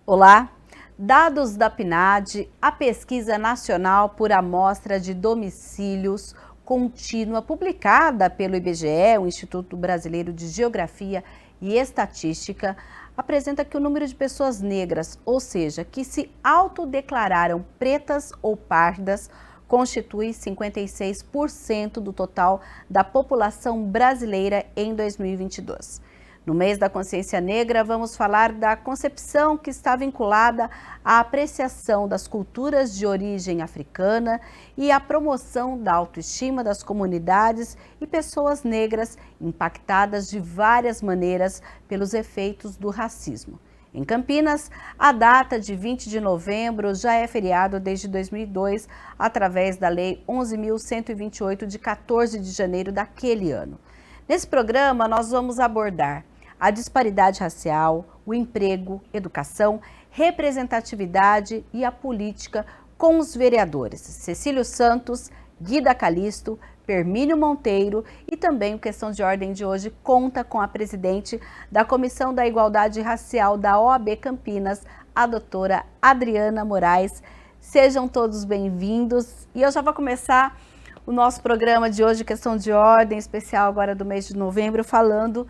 Olá! Dados da PNAD, a Pesquisa Nacional por Amostra de Domicílios Contínua, publicada pelo IBGE, o Instituto Brasileiro de Geografia e Estatística, apresenta que o número de pessoas negras, ou seja, que se autodeclararam pretas ou pardas, constitui 56% do total da população brasileira em 2022. No mês da consciência negra, vamos falar da concepção que está vinculada à apreciação das culturas de origem africana e à promoção da autoestima das comunidades e pessoas negras impactadas de várias maneiras pelos efeitos do racismo. Em Campinas, a data de 20 de novembro já é feriado desde 2002, através da Lei 11.128, de 14 de janeiro daquele ano. Nesse programa, nós vamos abordar a disparidade racial, o emprego, educação, representatividade e a política com os vereadores Cecílio Santos, Guida Calisto, Permínio Monteiro e também o Questão de Ordem de hoje conta com a presidente da Comissão da Igualdade Racial da OAB Campinas, a doutora Adriana Moraes. Sejam todos bem-vindos e eu já vou começar o nosso programa de hoje, Questão de Ordem, especial agora do mês de novembro, falando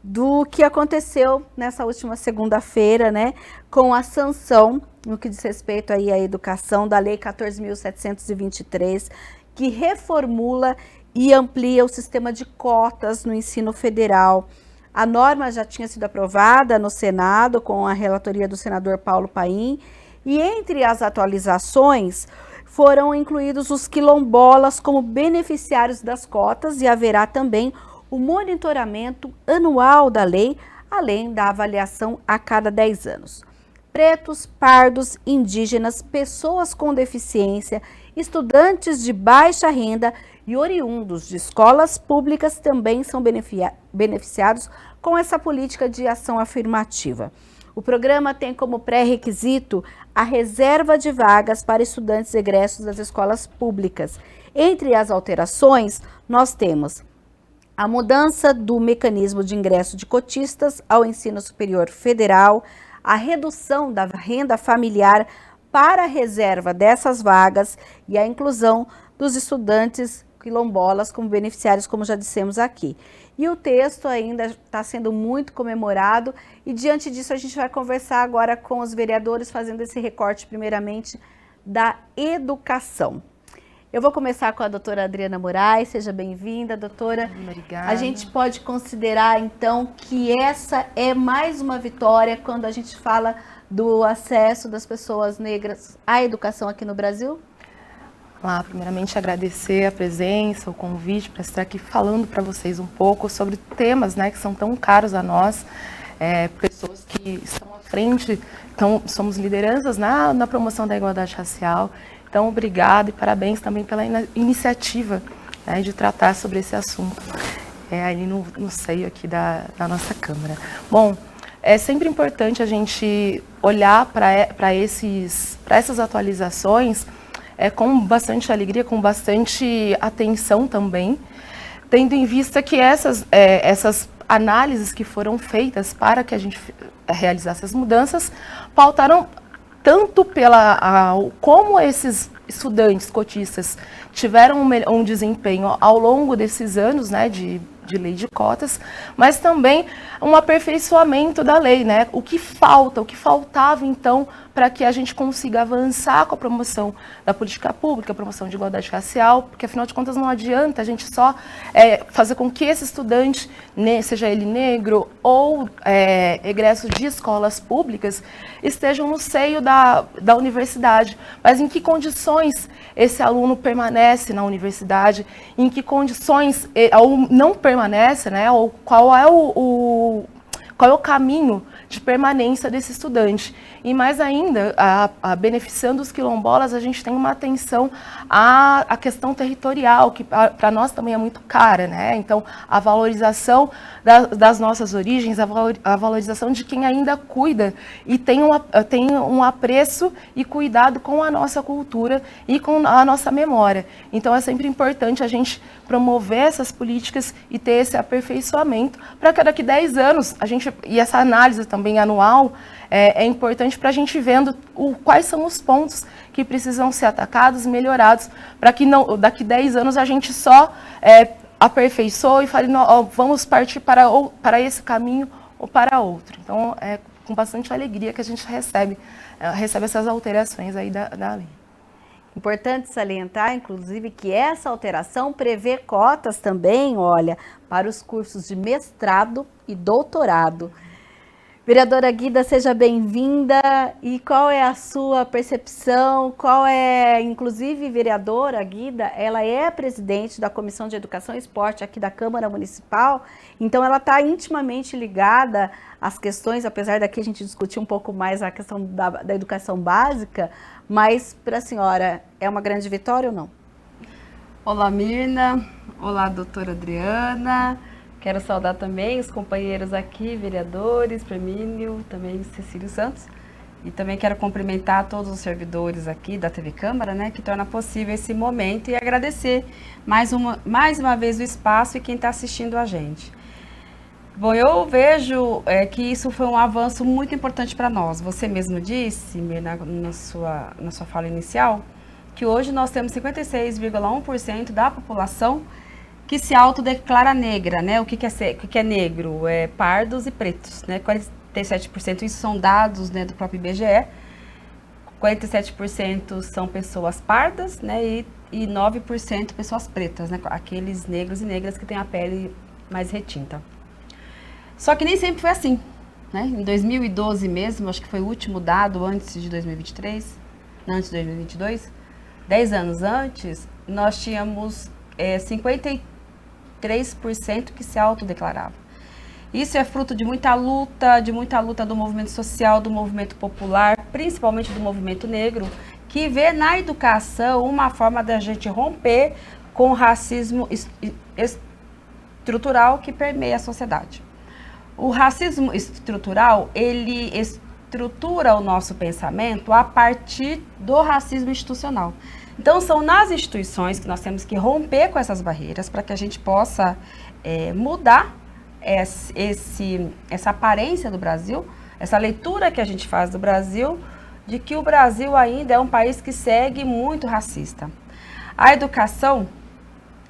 do que aconteceu nessa última segunda-feira, né, com a sanção no que diz respeito aí à educação da Lei 14.723, que reformula e amplia o sistema de cotas no ensino federal. A norma já tinha sido aprovada no Senado com a relatoria do senador Paulo Paim e entre as atualizações foram incluídos os quilombolas como beneficiários das cotas e haverá também o monitoramento anual da lei, além da avaliação a cada 10 anos. Pretos, pardos, indígenas, pessoas com deficiência, estudantes de baixa renda e oriundos de escolas públicas também são beneficiados com essa política de ação afirmativa. O programa tem como pré-requisito a reserva de vagas para estudantes egressos das escolas públicas. Entre as alterações, nós temos a mudança do mecanismo de ingresso de cotistas ao ensino superior federal, a redução da renda familiar para a reserva dessas vagas e a inclusão dos estudantes quilombolas como beneficiários, como já dissemos aqui. E o texto ainda está sendo muito comemorado e diante disso a gente vai conversar agora com os vereadores, fazendo esse recorte primeiramente da educação. Eu vou começar com a doutora Adriana Moraes, seja bem-vinda, doutora. Obrigada. A gente pode considerar, então, que essa é mais uma vitória quando a gente fala do acesso das pessoas negras à educação aqui no Brasil? Lá, primeiramente, agradecer a presença, o convite para estar aqui falando para vocês um pouco sobre temas, né, que são tão caros a nós, pessoas que estão à frente, então, somos lideranças na promoção da igualdade racial. Então, obrigada e parabéns também pela iniciativa, né, de tratar sobre esse assunto ali no seio aqui da nossa Câmara. Bom, é sempre importante a gente olhar para essas atualizações com bastante alegria, com bastante atenção também, tendo em vista que essas análises que foram feitas para que a gente realizasse as mudanças pautaram tanto como esses estudantes cotistas tiveram um desempenho ao longo desses anos, né, de lei de cotas, mas também um aperfeiçoamento da lei, né? O que faltava então para que a gente consiga avançar com a promoção da política pública, a promoção de igualdade racial, porque afinal de contas não adianta a gente só fazer com que esse estudante, seja ele negro ou egresso de escolas públicas, estejam no seio da universidade, mas em que condições esse aluno permanece na universidade, em que condições ou não permanece, né? Ou qual é o caminho de permanência desse estudante. E mais ainda, beneficiando os quilombolas, a gente tem uma atenção à questão territorial, que para nós também é muito cara, né? Então, a valorização das nossas origens, a valorização de quem ainda cuida e tem um apreço e cuidado com a nossa cultura e com a nossa memória. Então, é sempre importante a gente promover essas políticas e ter esse aperfeiçoamento para que daqui a 10 anos, e essa análise também também anual, é importante para a gente vendo quais são os pontos que precisam ser atacados, melhorados, para que daqui 10 anos a gente só aperfeiçoe e fale, não, vamos partir para esse caminho ou para outro. Então, é com bastante alegria que a gente recebe essas alterações aí da lei. Importante salientar, inclusive, que essa alteração prevê cotas também, olha, para os cursos de mestrado e doutorado. Vereadora Guida, seja bem-vinda. E qual é a sua percepção? Inclusive, vereadora Guida, ela é presidente da Comissão de Educação e Esporte aqui da Câmara Municipal, então ela está intimamente ligada às questões, apesar daqui a gente discutir um pouco mais a questão da educação básica, mas para a senhora é uma grande vitória ou não? Olá, Mirna. Olá, doutora Adriana. Quero saudar também os companheiros aqui, vereadores, Premínio, também Cecílio Santos. E também quero cumprimentar todos os servidores aqui da TV Câmara, né, que torna possível esse momento e agradecer mais uma vez o espaço e quem está assistindo a gente. Bom, eu vejo que isso foi um avanço muito importante para nós. Você mesmo disse, Mirna, na sua fala inicial, que hoje nós temos 56,1% da população que se autodeclara negra, né? O que é negro? Pardos e pretos, né? 47%, isso são dados, né, do próprio IBGE. 47% são pessoas pardas, né? E 9% pessoas pretas, né? Aqueles negros e negras que têm a pele mais retinta. Só que nem sempre foi assim, né? Em 2012 mesmo, acho que foi o último dado antes de 2023, não, antes de 2022, 10 anos antes, nós tínhamos 53% que se autodeclarava. Isso é fruto de muita luta do movimento social, do movimento popular, principalmente do movimento negro, que vê na educação uma forma da gente romper com o racismo estrutural que permeia a sociedade. O racismo estrutural, ele estrutura o nosso pensamento a partir do racismo institucional. Então, são nas instituições que nós temos que romper com essas barreiras para que a gente possa mudar essa aparência do Brasil, essa leitura que a gente faz do Brasil, de que o Brasil ainda é um país que segue muito racista. A educação,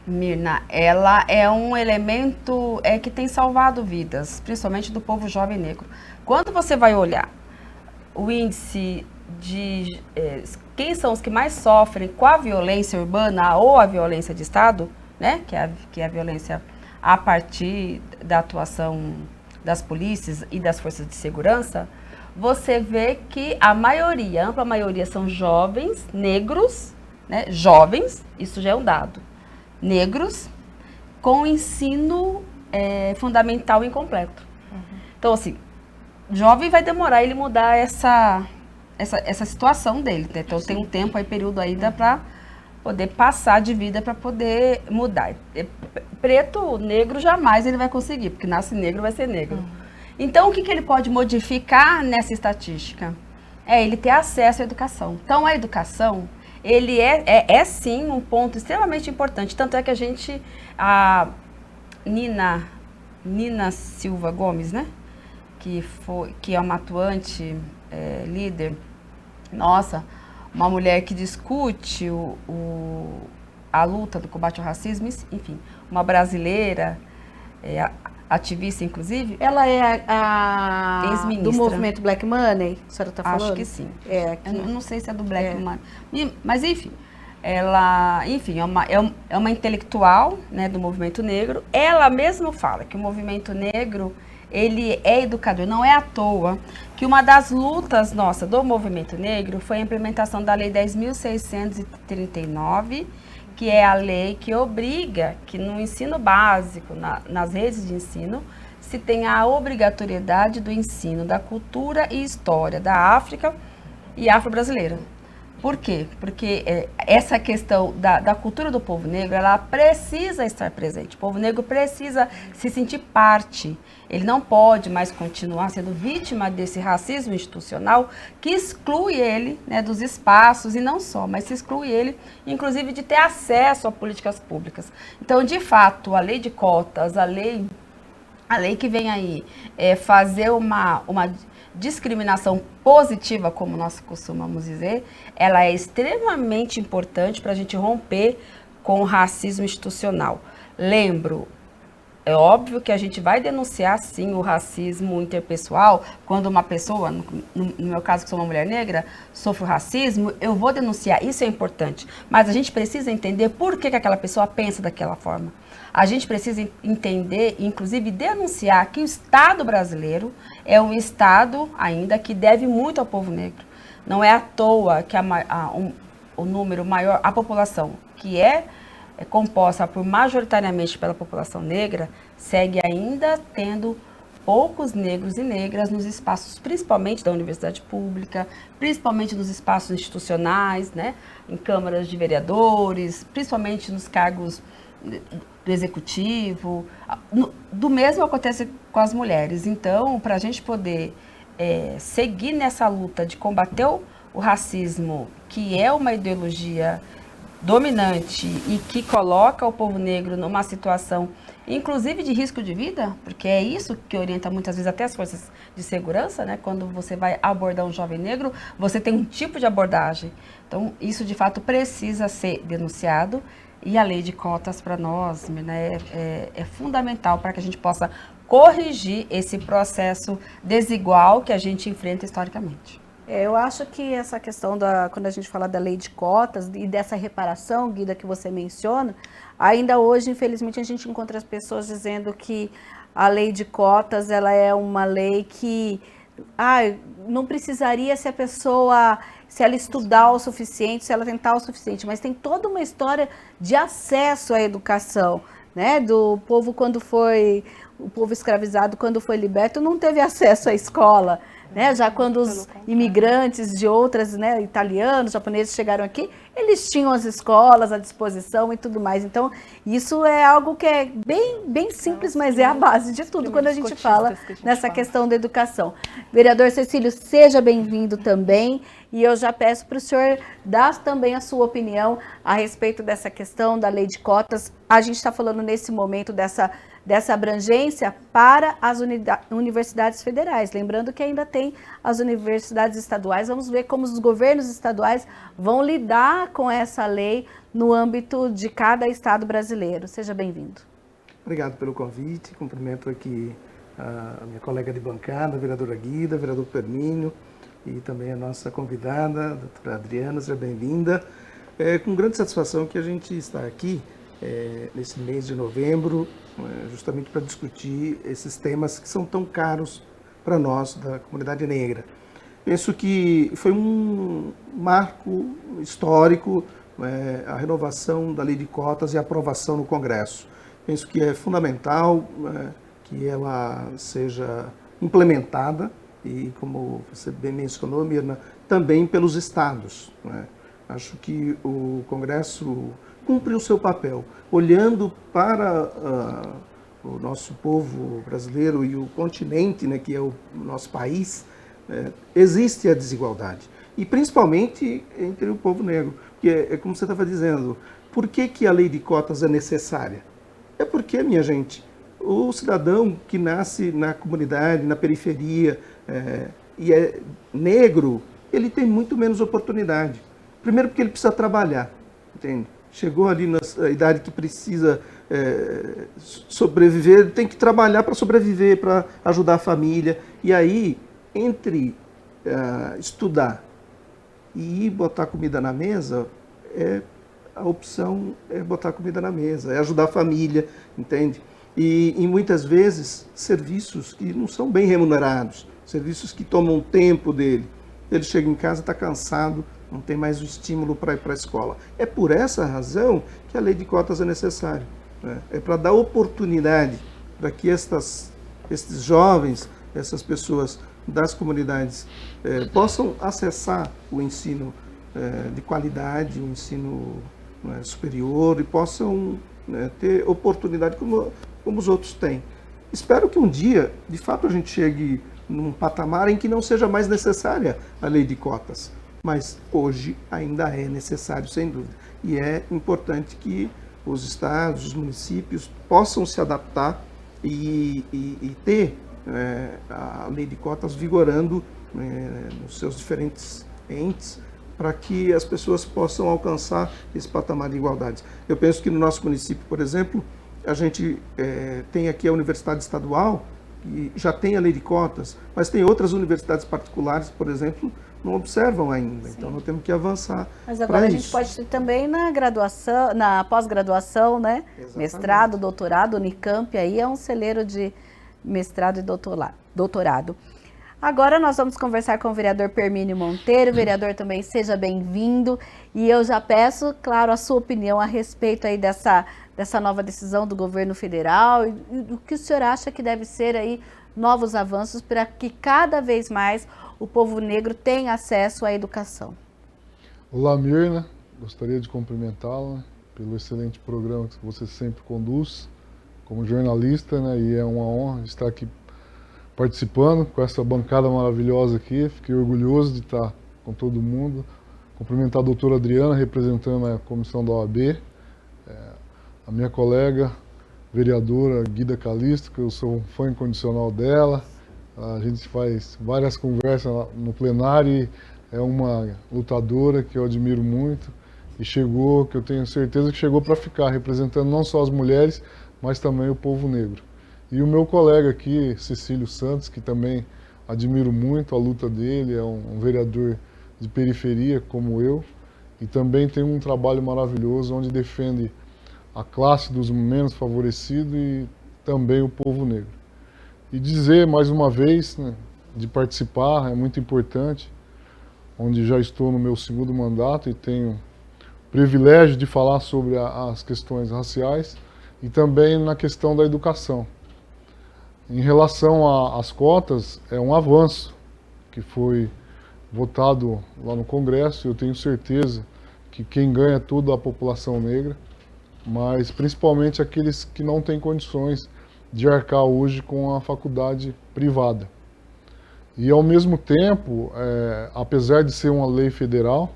Mirna, ela é um elemento que tem salvado vidas, principalmente do povo jovem negro. Quando você vai olhar o índice de quem são os que mais sofrem com a violência urbana ou a violência de Estado, né, que é a violência a partir da atuação das polícias e das forças de segurança, você vê que a ampla maioria são jovens, negros, né, jovens, isso já é um dado, negros com ensino fundamental incompleto. Uhum. Então, assim, jovem vai demorar ele mudar essa situação dele, né? Então tem um tempo aí, período ainda para poder passar de vida, para poder mudar. Preto, negro, jamais ele vai conseguir, porque nasce negro, vai ser negro. Então, o que ele pode modificar nessa estatística? Ele ter acesso à educação. Então, a educação, ele é sim um ponto extremamente importante. Tanto é que a Nina Silva Gomes, né? Que é uma atuante líder, nossa, uma mulher que discute a luta do combate ao racismo, enfim, uma brasileira, ativista inclusive. Ela é a do movimento Black Money, a senhora está falando? Acho que sim. Eu não sei se é do Black Money, mas enfim, ela, é uma intelectual, né, do movimento negro. Ela mesma fala que o movimento negro, ele é educador, não é à toa que uma das lutas nossa do movimento negro foi a implementação da Lei 10.639, que é a lei que obriga que no ensino básico, nas redes de ensino, se tenha a obrigatoriedade do ensino da cultura e história da África e afro-brasileira. Por quê? Porque essa questão da cultura do povo negro, ela precisa estar presente. O povo negro precisa se sentir parte. Ele não pode mais continuar sendo vítima desse racismo institucional que exclui ele, né, dos espaços, e não só, mas se exclui ele, inclusive, de ter acesso a políticas públicas. Então, de fato, a lei de cotas, a lei que vem aí fazer discriminação positiva, como nós costumamos dizer, ela é extremamente importante para a gente romper com o racismo institucional. Lembro, é óbvio que a gente vai denunciar, sim, o racismo interpessoal. Quando uma pessoa, no meu caso, que sou uma mulher negra, sofre o racismo, eu vou denunciar, isso é importante. Mas a gente precisa entender por que aquela pessoa pensa daquela forma. A gente precisa entender, inclusive denunciar, que o Estado brasileiro é um Estado ainda que deve muito ao povo negro. Não é à toa que o número maior, a população que é composta majoritariamente pela população negra, segue ainda tendo poucos negros e negras nos espaços, principalmente da universidade pública, principalmente nos espaços institucionais, né, em câmaras de vereadores, principalmente nos cargos do executivo. Do mesmo acontece com as mulheres. Então, para a gente poder seguir nessa luta de combater o racismo, que é uma ideologia dominante e que coloca o povo negro numa situação, inclusive de risco de vida, porque é isso que orienta muitas vezes até as forças de segurança, né? Quando você vai abordar um jovem negro, você tem um tipo de abordagem. Então, isso de fato precisa ser denunciado, e a lei de cotas para nós, né, é fundamental para que a gente possa corrigir esse processo desigual que a gente enfrenta historicamente. Eu acho que essa questão quando a gente fala da lei de cotas e dessa reparação, Guida, que você menciona, ainda hoje, infelizmente, a gente encontra as pessoas dizendo que a lei de cotas, ela é uma lei que não precisaria se ela estudar o suficiente, se ela tentar o suficiente, mas tem toda uma história de acesso à educação, né? Do povo o povo escravizado, quando foi liberto, não teve acesso à escola. Né? Já quando os imigrantes de outras, né, italianos, japoneses chegaram aqui, eles tinham as escolas à disposição e tudo mais. Então, isso é algo que é bem simples, mas é a base de tudo quando a gente fala nessa questão da educação. Vereador Cecílio, seja bem-vindo também. E eu já peço para o senhor dar também a sua opinião a respeito dessa questão da lei de cotas. A gente está falando nesse momento dessa abrangência para as universidades federais. Lembrando que ainda tem as universidades estaduais. Vamos ver como os governos estaduais vão lidar com essa lei no âmbito de cada estado brasileiro. Seja bem-vindo. Obrigado pelo convite. Cumprimento aqui a minha colega de bancada, a vereadora Guida, o vereador Permínio, e também a nossa convidada, a doutora Adriana. Seja bem-vinda. É com grande satisfação que a gente está aqui nesse mês de novembro, justamente para discutir esses temas que são tão caros para nós da comunidade negra. Penso que foi um marco histórico a renovação da lei de cotas e a aprovação no Congresso. Penso que é fundamental que ela seja implementada e, como você bem mencionou, Mirna, também pelos estados. Acho que o Congresso cumpre o seu papel, olhando para o nosso povo brasileiro e o continente, né, que é o nosso país. Existe a desigualdade, e principalmente entre o povo negro, que é como você estava dizendo. Por que a lei de cotas é necessária? É porque, minha gente, o cidadão que nasce na comunidade, na periferia, e é negro, ele tem muito menos oportunidade. Primeiro porque ele precisa trabalhar, entende? Chegou ali na idade que precisa sobreviver, tem que trabalhar para sobreviver, para ajudar a família. E aí, entre estudar e ir botar comida na mesa, a opção é botar comida na mesa, é ajudar a família, entende? E muitas vezes, serviços que não são bem remunerados, serviços que tomam tempo dele. Ele chega em casa, está cansado, não tem mais o estímulo para ir para a escola. É por essa razão que a lei de cotas é necessária. É para dar oportunidade para que estes jovens, essas pessoas das comunidades possam acessar o ensino de qualidade, o ensino superior, e possam ter oportunidade como os outros têm. Espero que um dia, de fato, a gente chegue num patamar em que não seja mais necessária a lei de cotas. Mas hoje ainda é necessário, sem dúvida. E é importante que os estados, os municípios possam se adaptar e ter a lei de cotas vigorando nos seus diferentes entes, para que as pessoas possam alcançar esse patamar de igualdade. Eu penso que no nosso município, por exemplo, a gente tem aqui a Universidade Estadual, que já tem a lei de cotas, mas tem outras universidades particulares, por exemplo, não observam ainda. Sim. Então nós temos que avançar. Mas agora a gente pode ter também na graduação, na pós-graduação, né? Exatamente. Mestrado, doutorado, Unicamp aí é um celeiro de mestrado e doutorado. Agora nós vamos conversar com o vereador Permínio Monteiro. Vereador, também seja bem-vindo. E eu já peço, claro, a sua opinião a respeito aí dessa nova decisão do governo federal e do que o senhor acha que deve ser aí novos avanços para que cada vez mais o povo negro tenha acesso à educação. Olá, Mirna. Gostaria de cumprimentá-la pelo excelente programa que você sempre conduz como jornalista, né? E é uma honra estar aqui participando com essa bancada maravilhosa aqui. Fiquei orgulhoso de estar com todo mundo. Cumprimentar a doutora Adriana, representando a comissão da OAB, a minha colega vereadora Guida Calisto, que eu sou um fã incondicional dela. A gente faz várias conversas no plenário e é uma lutadora que eu admiro muito e chegou, que eu tenho certeza que chegou para ficar, representando não só as mulheres, mas também o povo negro. E o meu colega aqui, Cecílio Santos, que também admiro muito a luta dele, é um vereador de periferia como eu, e também tem um trabalho maravilhoso onde defende a classe dos menos favorecidos e também o povo negro. E dizer mais uma vez, né, de participar é muito importante, onde já estou no meu segundo mandato e tenho o privilégio de falar sobre as questões raciais e também na questão da educação. Em relação às cotas, é um avanço que foi votado lá no Congresso. Eu tenho certeza que quem ganha é toda a população negra, mas principalmente aqueles que não têm condições de arcar hoje com a faculdade privada. E ao mesmo tempo, apesar de ser uma lei federal,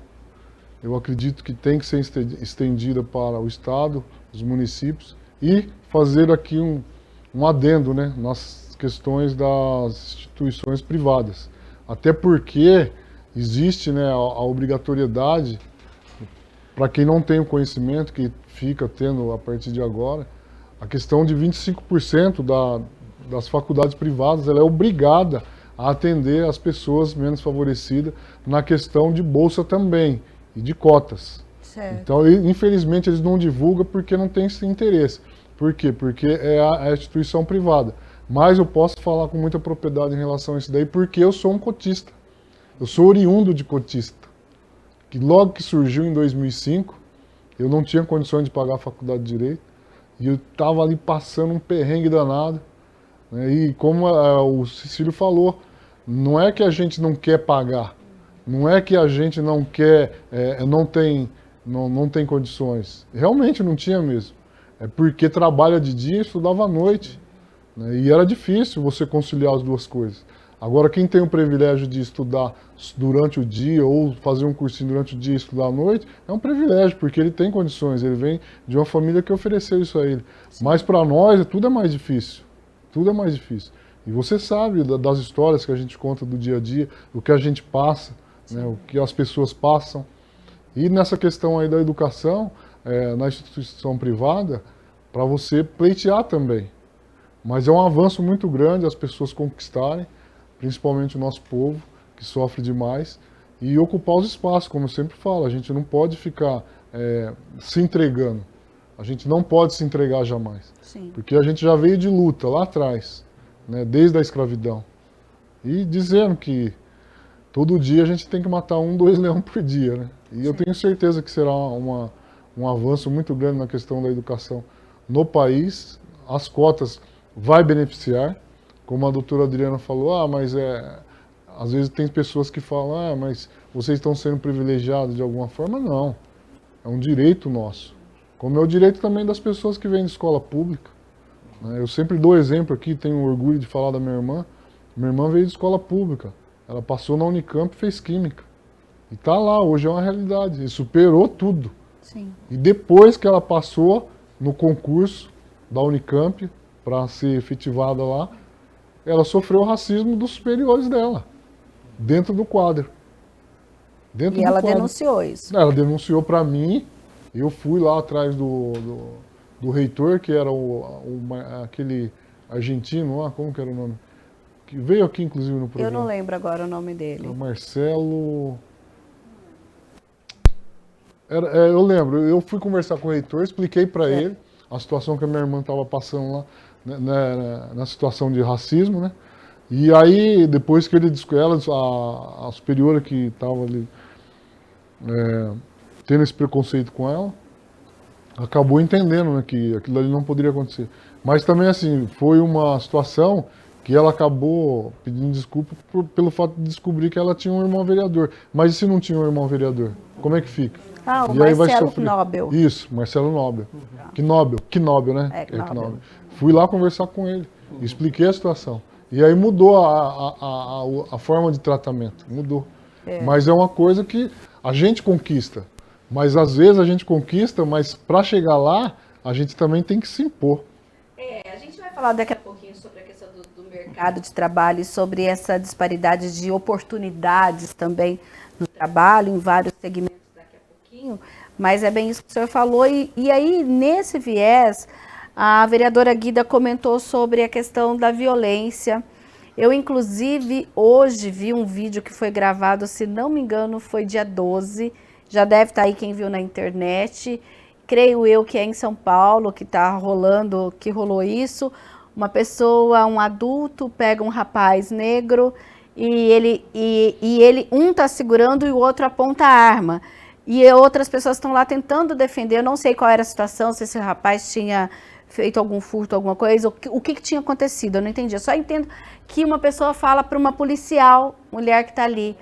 eu acredito que tem que ser estendida para o Estado, os municípios, e fazer aqui um adendo, né, nas questões das instituições privadas. Até porque existe, né, a obrigatoriedade, para quem não tem o conhecimento, que fica tendo a partir de agora, a questão de 25% das faculdades privadas, ela é obrigada a atender as pessoas menos favorecidas na questão de bolsa também e de cotas. Certo. Então, infelizmente, eles não divulgam porque não tem esse interesse. Por quê? Porque é a instituição privada. Mas eu posso falar com muita propriedade em relação a isso daí, porque eu sou um cotista. Eu sou oriundo de cotista. Que logo que surgiu em 2005, eu não tinha condições de pagar a faculdade de Direito, e eu estava ali passando um perrengue danado, né? E como o Cecílio falou, não é que a gente não quer pagar, não é que a gente não quer, não tem condições. Realmente não tinha mesmo. É porque trabalha de dia e estudava à noite, né? E era difícil você conciliar as duas coisas. Agora, quem tem o privilégio de estudar durante o dia ou fazer um cursinho durante o dia e estudar à noite, é um privilégio, porque ele tem condições, ele vem de uma família que ofereceu isso a ele. Sim. Mas para nós, tudo é mais difícil. Tudo é mais difícil. E você sabe das histórias que a gente conta do dia a dia, o que a gente passa, né, o que as pessoas passam. E nessa questão aí da educação, na instituição privada, para você pleitear também. Mas é um avanço muito grande as pessoas conquistarem, principalmente o nosso povo, que sofre demais, e ocupar os espaços, como eu sempre falo. A gente não pode ficar se entregando. A gente não pode se entregar jamais. Sim. Porque a gente já veio de luta lá atrás, né, desde a escravidão. E dizendo que todo dia a gente tem que matar 1, 2 leões por dia, né? E sim, eu tenho certeza que será um avanço muito grande na questão da educação no país. As cotas vai beneficiar, como a doutora Adriana falou, mas às vezes tem pessoas que falam, mas vocês estão sendo privilegiados de alguma forma. Não, é um direito nosso, como é o direito também das pessoas que vêm de escola pública. Eu sempre dou exemplo aqui, tenho orgulho de falar da minha irmã. Minha irmã veio de escola pública, ela passou na Unicamp e fez Química. E está lá, hoje é uma realidade, e superou tudo. Sim. E depois que ela passou no concurso da Unicamp, para ser efetivada lá, ela sofreu o racismo dos superiores dela, dentro do quadro. E ela denunciou isso. Ela denunciou para mim, eu fui lá atrás do reitor, que era aquele argentino lá, como que era o nome? Que veio aqui, inclusive, no programa. Eu não lembro agora o nome dele. O Marcelo... eu lembro, eu fui conversar com o reitor, expliquei para ele a situação que a minha irmã estava passando lá, na situação de racismo, né? E aí, depois que ele disse com ela, a superiora que estava ali tendo esse preconceito com ela, acabou entendendo, né, que aquilo ali não poderia acontecer. Mas também, assim, foi uma situação que ela acabou pedindo desculpa pelo fato de descobrir que ela tinha um irmão vereador. Mas e se não tinha um irmão vereador? Como é que fica? Ah, o e aí Marcelo Knobel. Isso, Marcelo Knobel. Knobel, né? Knobel. Fui lá conversar com ele, expliquei a situação. E aí mudou a forma de tratamento, mudou. Mas é uma coisa que a gente conquista. Mas às vezes a gente conquista, mas para chegar lá, a gente também tem que se impor. A gente vai falar daqui a pouquinho sobre a questão do mercado de trabalho e sobre essa disparidade de oportunidades também no trabalho, em vários segmentos daqui a pouquinho. Mas é bem isso que o senhor falou. E aí, nesse viés, a vereadora Guida comentou sobre a questão da violência. Eu, inclusive, hoje vi um vídeo que foi gravado, se não me engano, foi dia 12. Já deve estar aí quem viu na internet. Creio eu que é em São Paulo que está rolando, que rolou isso. Uma pessoa, um adulto, pega um rapaz negro e ele um está segurando e o outro aponta a arma. E outras pessoas estão lá tentando defender. Eu não sei qual era a situação, se esse rapaz tinha feito algum furto, alguma coisa, o que tinha acontecido, eu não entendi. Eu só entendo que uma pessoa fala para uma policial, mulher que está ali,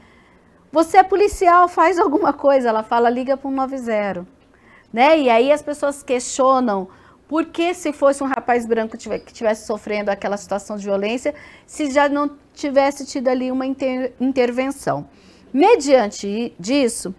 você é policial, faz alguma coisa. Ela fala, liga para o 190. Né? E aí as pessoas questionam por que, se fosse um rapaz branco que estivesse sofrendo aquela situação de violência, se já não tivesse tido ali uma intervenção. Mediante disso,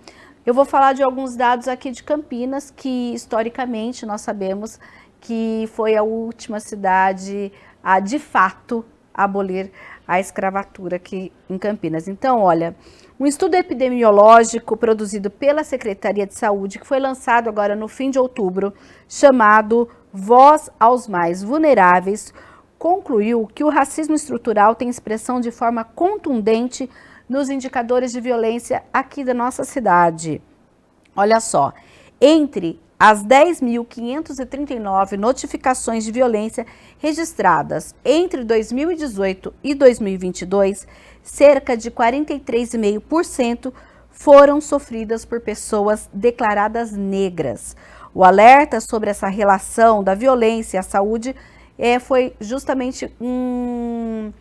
eu vou falar de alguns dados aqui de Campinas, que historicamente nós sabemos que foi a última cidade a, de fato, abolir a escravatura aqui em Campinas. Então, olha, um estudo epidemiológico produzido pela Secretaria de Saúde, que foi lançado agora no fim de outubro, chamado Voz aos Mais Vulneráveis, concluiu que o racismo estrutural tem expressão de forma contundente nos indicadores de violência aqui da nossa cidade. Olha só, entre as 10.539 notificações de violência registradas entre 2018 e 2022, cerca de 43,5% foram sofridas por pessoas declaradas negras. O alerta sobre essa relação da violência à saúde foi justamente um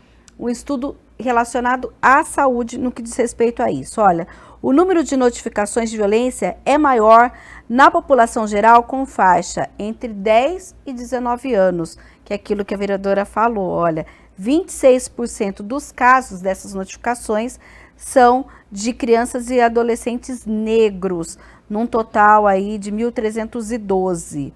estudo relacionado à saúde no que diz respeito a isso. Olha, o número de notificações de violência é maior na população geral com faixa entre 10 e 19 anos, que é aquilo que a vereadora falou. Olha, 26% dos casos dessas notificações são de crianças e adolescentes negros, num total aí de 1.312.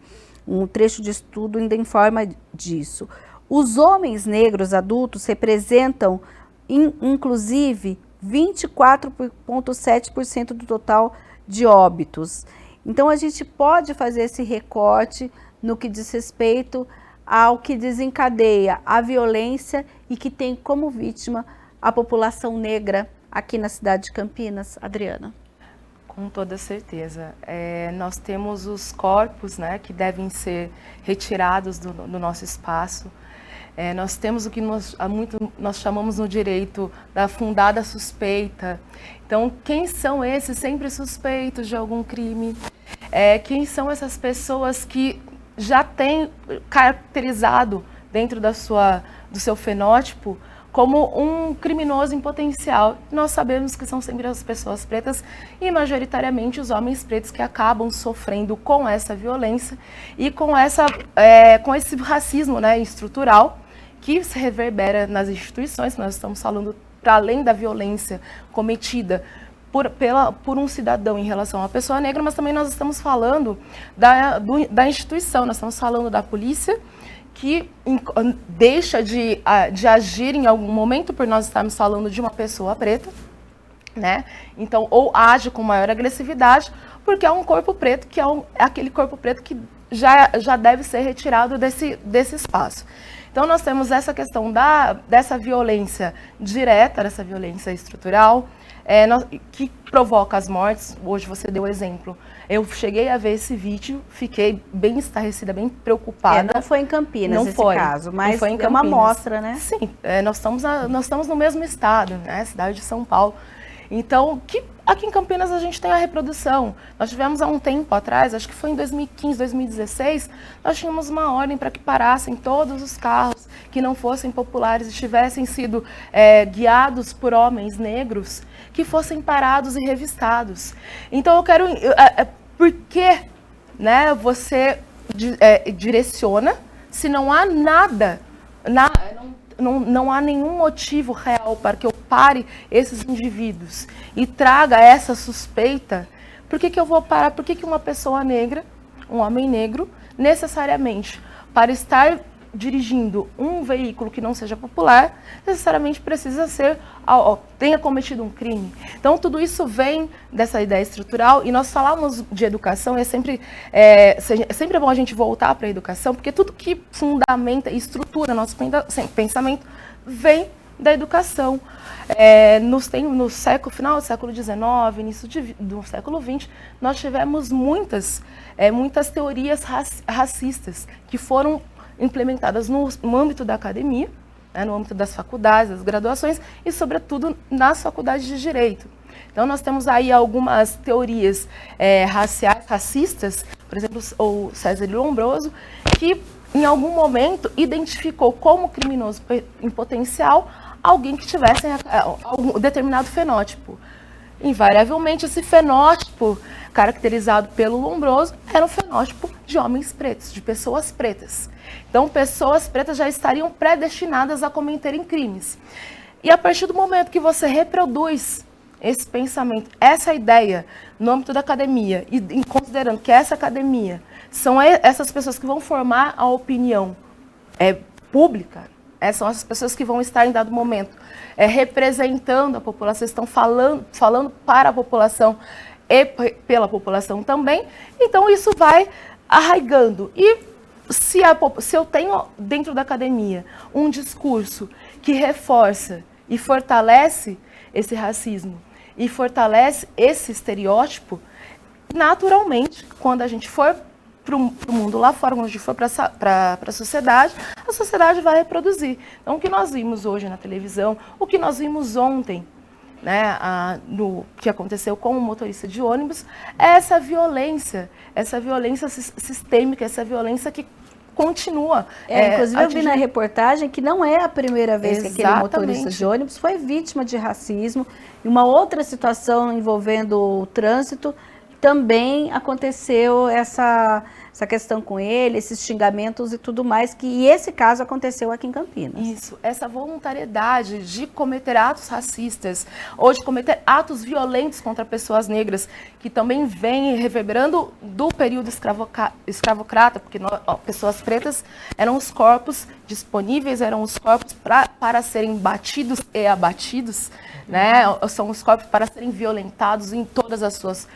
Um trecho de estudo ainda informa disso. Os homens negros adultos representam, inclusive, 24,7% do total de óbitos. Então, a gente pode fazer esse recorte no que diz respeito ao que desencadeia a violência e que tem como vítima a população negra aqui na cidade de Campinas. Adriana. Com toda certeza. Nós temos os corpos, né, que devem ser retirados do nosso espaço. Nós temos o que nós chamamos no direito da fundada suspeita. Então, quem são esses sempre suspeitos de algum crime? Quem são essas pessoas que já têm caracterizado dentro do seu fenótipo como um criminoso em potencial? Nós sabemos que são sempre as pessoas pretas e majoritariamente os homens pretos que acabam sofrendo com essa violência e com esse racismo, né, estrutural que se reverbera nas instituições. Nós estamos falando, para além da violência cometida por um cidadão em relação a uma pessoa negra, mas também nós estamos falando da instituição, nós estamos falando da polícia, que deixa de agir em algum momento por nós estarmos falando de uma pessoa preta, né? Então, ou age com maior agressividade, porque é um corpo preto, que é aquele corpo preto que já deve ser retirado desse espaço. Então, nós temos essa questão dessa violência direta, dessa violência estrutural, que provoca as mortes. Hoje você deu exemplo. Eu cheguei a ver esse vídeo, fiquei bem estarrecida, bem preocupada. Não foi em Campinas não esse foi, caso, mas não foi em é uma Campinas. amostra, né? Sim, nós estamos no mesmo estado, né? Cidade de São Paulo. Então, aqui em Campinas a gente tem a reprodução. Nós tivemos há um tempo atrás, acho que foi em 2015, 2016, nós tínhamos uma ordem para que parassem todos os carros que não fossem populares e tivessem sido guiados por homens negros, que fossem parados e revistados. Então eu quero... por que, né, você direciona se não há nada... Não há nenhum motivo real para que eu pare esses indivíduos e traga essa suspeita? Por que eu vou parar? Por que uma pessoa negra, um homem negro, necessariamente, para estar dirigindo um veículo que não seja popular, necessariamente precisa tenha cometido um crime? Então, tudo isso vem dessa ideia estrutural, e nós falamos de educação, e sempre é bom a gente voltar para a educação, porque tudo que fundamenta e estrutura nosso pensamento vem da educação. No final do século XIX, início do século XX, nós tivemos muitas teorias racistas que foram implementadas no âmbito da academia, né, no âmbito das faculdades, das graduações e, sobretudo, nas faculdades de Direito. Então, nós temos aí algumas teorias raciais, racistas, por exemplo, o César Lombroso, que, em algum momento, identificou como criminoso em potencial alguém que tivesse algum determinado fenótipo. Invariavelmente, esse fenótipo caracterizado pelo Lombroso era um fenótipo de homens pretos, de pessoas pretas. Então, pessoas pretas já estariam predestinadas a cometerem crimes. E a partir do momento que você reproduz esse pensamento, essa ideia no âmbito da academia, e considerando que essa academia são essas pessoas que vão formar a opinião pública, são essas pessoas que vão estar em dado momento representando a população, estão falando para a população e pela população também, então isso vai arraigando. E se eu tenho dentro da academia um discurso que reforça e fortalece esse racismo e fortalece esse estereótipo, naturalmente, quando a gente for para o mundo lá fora, quando a gente for para a sociedade vai reproduzir. Então, o que nós vimos hoje na televisão, o que nós vimos ontem, né, que aconteceu com o motorista de ônibus, é essa violência sistêmica, essa violência que continua. Inclusive, eu vi na reportagem que não é a primeira vez que aquele motorista de ônibus foi vítima de racismo. E uma outra situação envolvendo o trânsito, também aconteceu essa questão com ele, esses xingamentos e tudo mais, e esse caso aconteceu aqui em Campinas. Isso, essa voluntariedade de cometer atos racistas ou de cometer atos violentos contra pessoas negras, que também vem reverberando do período escravocrata, porque pessoas pretas eram os corpos disponíveis, eram os corpos para serem batidos e abatidos, né? São os corpos para serem violentados em todas as suas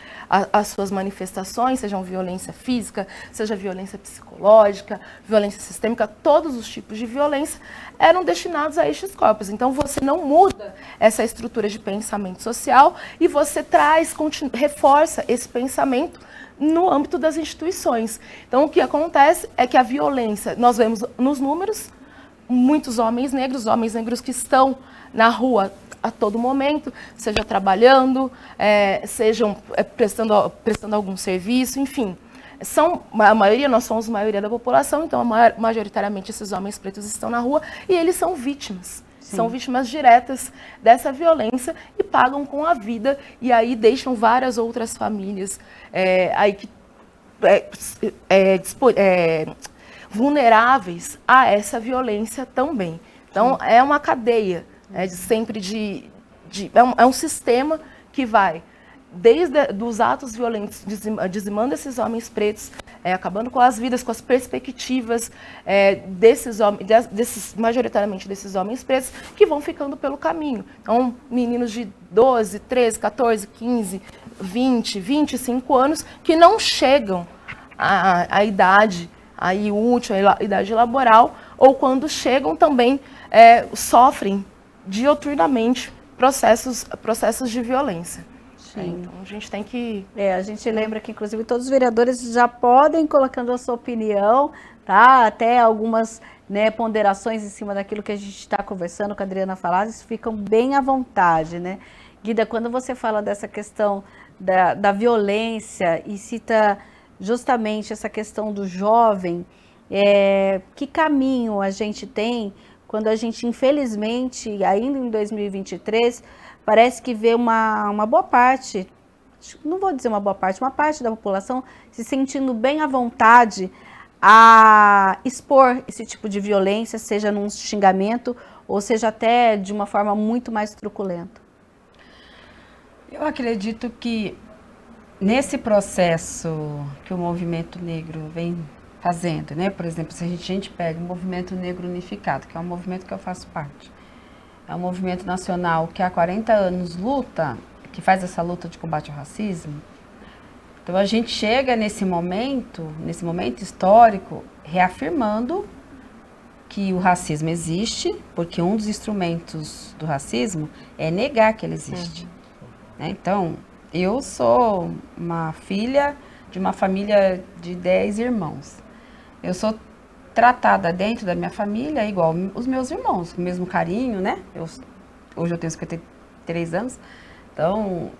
manifestações, sejam violência física, seja violência psicológica, violência sistêmica, todos os tipos de violência eram destinados a estes corpos. Então, você não muda essa estrutura de pensamento social e você reforça esse pensamento no âmbito das instituições. Então, o que acontece é que a violência, nós vemos nos números, muitos homens negros que estão na rua a todo momento, seja trabalhando, sejam prestando algum serviço, enfim. Nós somos a maioria da população, então majoritariamente esses homens pretos estão na rua e eles são vítimas. Sim. São vítimas diretas dessa violência e pagam com a vida, e aí deixam várias outras famílias vulneráveis a essa violência também. Então, é uma cadeia. É um sistema que vai desde dos atos violentos, dizimando esses homens pretos, acabando com as vidas, com as perspectivas desses homens, majoritariamente desses homens pretos, que vão ficando pelo caminho. Então, meninos de 12, 13, 14, 15, 20, 25 anos, que não chegam à idade aí útil, à idade laboral, ou quando chegam também sofrem dioturnamente processos de violência. Então a gente tem que... a gente lembra que, inclusive, todos os vereadores já podem colocando a sua opinião, tá? Até algumas, né, ponderações em cima daquilo que a gente está conversando com a Adriana Falazzi, ficam bem à vontade, né? Guida, quando você fala dessa questão da violência e cita justamente essa questão do jovem, que caminho a gente tem quando a gente, infelizmente, ainda em 2023, parece que vê uma boa parte, não vou dizer uma boa parte, uma parte da população se sentindo bem à vontade a expor esse tipo de violência, seja num xingamento ou seja até de uma forma muito mais truculenta. Eu acredito que nesse processo que o movimento negro vem fazendo, né? Por exemplo, se a gente pega o Movimento Negro Unificado, que é um movimento que eu faço parte, é um movimento nacional que há 40 anos luta, que faz essa luta de combate ao racismo. Então a gente chega nesse momento histórico, reafirmando que o racismo existe, porque um dos instrumentos do racismo é negar que ele existe. Né? Então, eu sou uma filha de uma família de 10 irmãos. Eu sou tratada dentro da minha família igual os meus irmãos, com o mesmo carinho, né? Hoje eu tenho 53 anos, então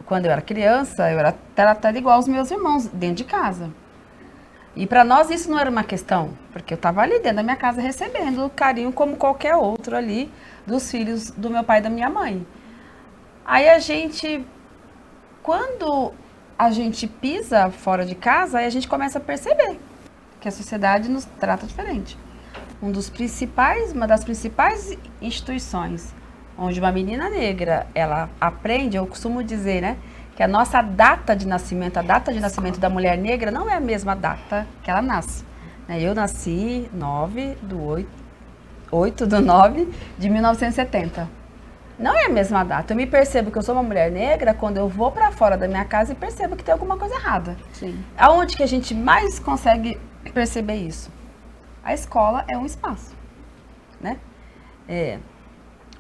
quando eu era criança, eu era tratada igual aos meus irmãos, dentro de casa. E para nós isso não era uma questão, porque eu estava ali dentro da minha casa recebendo carinho como qualquer outro ali, dos filhos do meu pai e da minha mãe. Aí quando a gente pisa fora de casa, aí a gente começa a perceber que a sociedade nos trata diferente. Uma das principais instituições onde uma menina negra, ela aprende, eu costumo dizer, né, que a nossa data de nascimento, a data de nascimento da mulher negra não é a mesma data que ela nasce. Eu nasci 8 de 9 de 1970. Não é a mesma data. Eu me percebo que eu sou uma mulher negra quando eu vou para fora da minha casa e percebo que tem alguma coisa errada. Sim. Aonde que a gente mais consegue perceber isso? A escola é um espaço, né?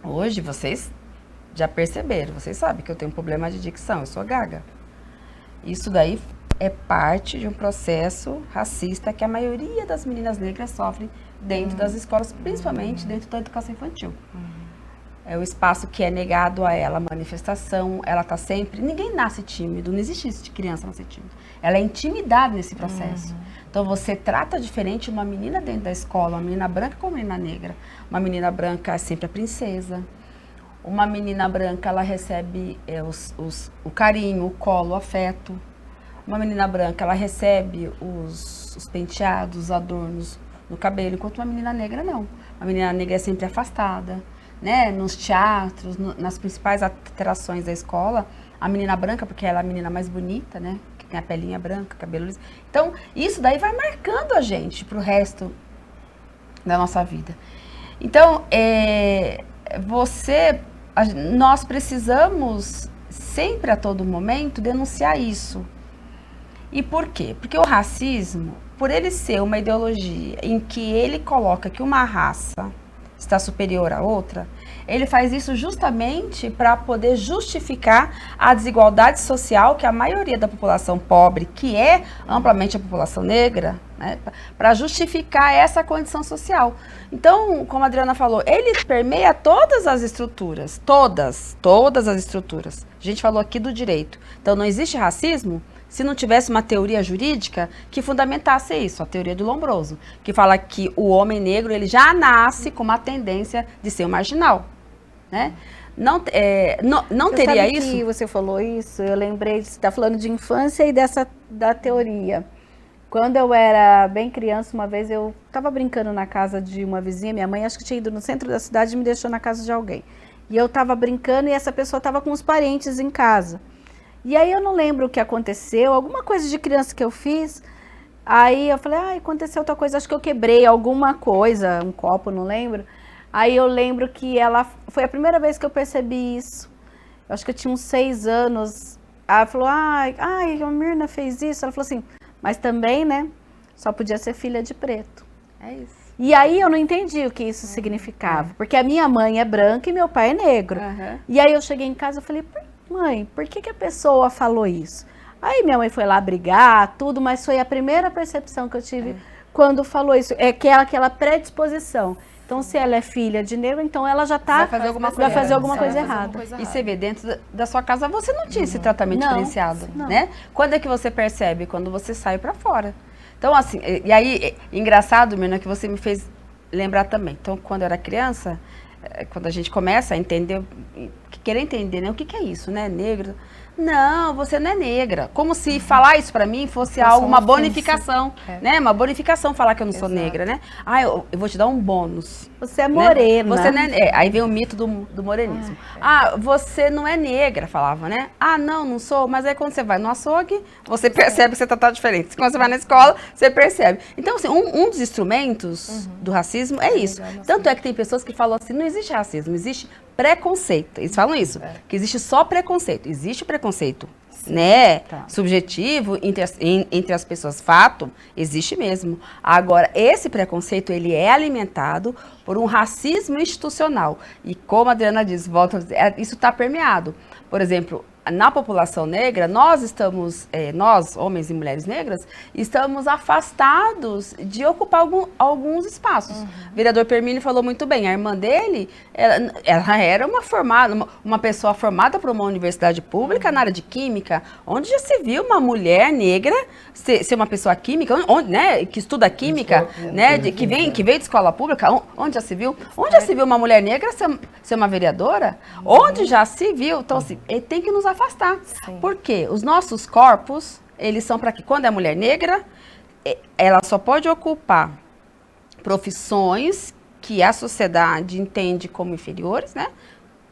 Hoje vocês já perceberam, vocês sabem que eu tenho um problema de dicção, eu sou gaga. Isso daí é parte de um processo racista que a maioria das meninas negras sofrem dentro das escolas, principalmente dentro da educação infantil. É o espaço que é negado a ela, a manifestação, ela tá sempre... Ninguém nasce tímido, não existe isso de criança nascer tímido. Ela é intimidada nesse processo. Então você trata diferente uma menina dentro da escola, uma menina branca com uma menina negra. Uma menina branca é sempre a princesa. Uma menina branca, ela recebe o carinho, o colo, o afeto. Uma menina branca, ela recebe os penteados, os adornos no cabelo, enquanto uma menina negra não. Uma menina negra é sempre afastada. Né, nos teatros, nas principais atrações da escola, a menina branca, porque ela é a menina mais bonita, né, que tem a pelinha branca, cabelo liso. Então, isso daí vai marcando a gente pro resto da nossa vida. Então, nós precisamos sempre, a todo momento, denunciar isso. E por quê? Porque o racismo, por ele ser uma ideologia em que ele coloca que uma raça está superior à outra, ele faz isso justamente para poder justificar a desigualdade social que a maioria da população pobre, que é amplamente a população negra, né, para justificar essa condição social. Então, como a Adriana falou, ele permeia todas as estruturas, todas as estruturas. A gente falou aqui do direito. Então, não existe racismo se não tivesse uma teoria jurídica que fundamentasse isso, a teoria do Lombroso, que fala que o homem negro ele já nasce com uma tendência de ser um marginal, né? Não teria sabe isso? Que você falou isso, eu lembrei, você está falando de infância e da teoria. Quando eu era bem criança, uma vez eu estava brincando na casa de uma vizinha, minha mãe acho que tinha ido no centro da cidade e me deixou na casa de alguém. E eu estava brincando e essa pessoa estava com os parentes em casa. E aí eu não lembro o que aconteceu, alguma coisa de criança que eu fiz. Aí eu falei, aconteceu outra coisa, acho que eu quebrei alguma coisa, um copo, não lembro. Aí eu lembro que foi a primeira vez que eu percebi isso. Eu acho que eu tinha uns 6 anos. Aí ela falou, a Mirna fez isso. Ela falou assim, mas também, né, só podia ser filha de preto. É isso. E aí eu não entendi o que isso significava, porque a minha mãe é branca e meu pai é negro. E aí eu cheguei em casa e falei, mãe, por que a pessoa falou isso? Aí minha mãe foi lá brigar, tudo, mas foi a primeira percepção que eu tive quando falou isso. É que é aquela predisposição. Então, se ela é filha de negro, então ela já vai fazer alguma coisa errada. E você vê, dentro da sua casa, você não tinha esse tratamento diferenciado, né? Quando é que você percebe? Quando você sai pra fora. Então, assim, e aí, engraçado, Mirna, que você me fez lembrar também. Então, quando eu era criança, quando a gente começa a entender, querer entender, né? O que é isso, né? Negro. Não, você não é negra. Como se falar isso pra mim fosse uma bonificação, né? Uma bonificação falar que eu não sou negra, né? Eu vou te dar um bônus. Você é morena. Você não é, aí vem o mito do morenismo. Você não é negra, falava, né? Não sou. Mas aí quando você vai no açougue, você percebe que você tá diferente. Quando você vai na escola, você percebe. Então, assim, um dos instrumentos do racismo é isso. Tanto é que tem pessoas que falam assim, não existe racismo, existe preconceito. Eles falam isso, que existe só preconceito. Existe preconceito, né? Subjetivo entre as pessoas. Fato, existe mesmo. Agora, esse preconceito, ele é alimentado por um racismo institucional. E como a Adriana diz, volta a dizer, isso está permeado. Por exemplo, na população negra, nós, homens e mulheres negras, estamos afastados de ocupar alguns espaços. O vereador Permínio falou muito bem, a irmã dele, ela era uma pessoa formada por uma universidade pública na área de química, onde já se viu uma mulher negra ser uma pessoa química, né, que estuda química, né, que veio de escola pública, onde já se viu? Onde já se viu uma mulher negra ser uma vereadora? Onde já se viu? Então, assim, tem que nos afastar. Por quê? Os nossos corpos, eles são para quê? Quando é mulher negra, ela só pode ocupar profissões que a sociedade entende como inferiores, né?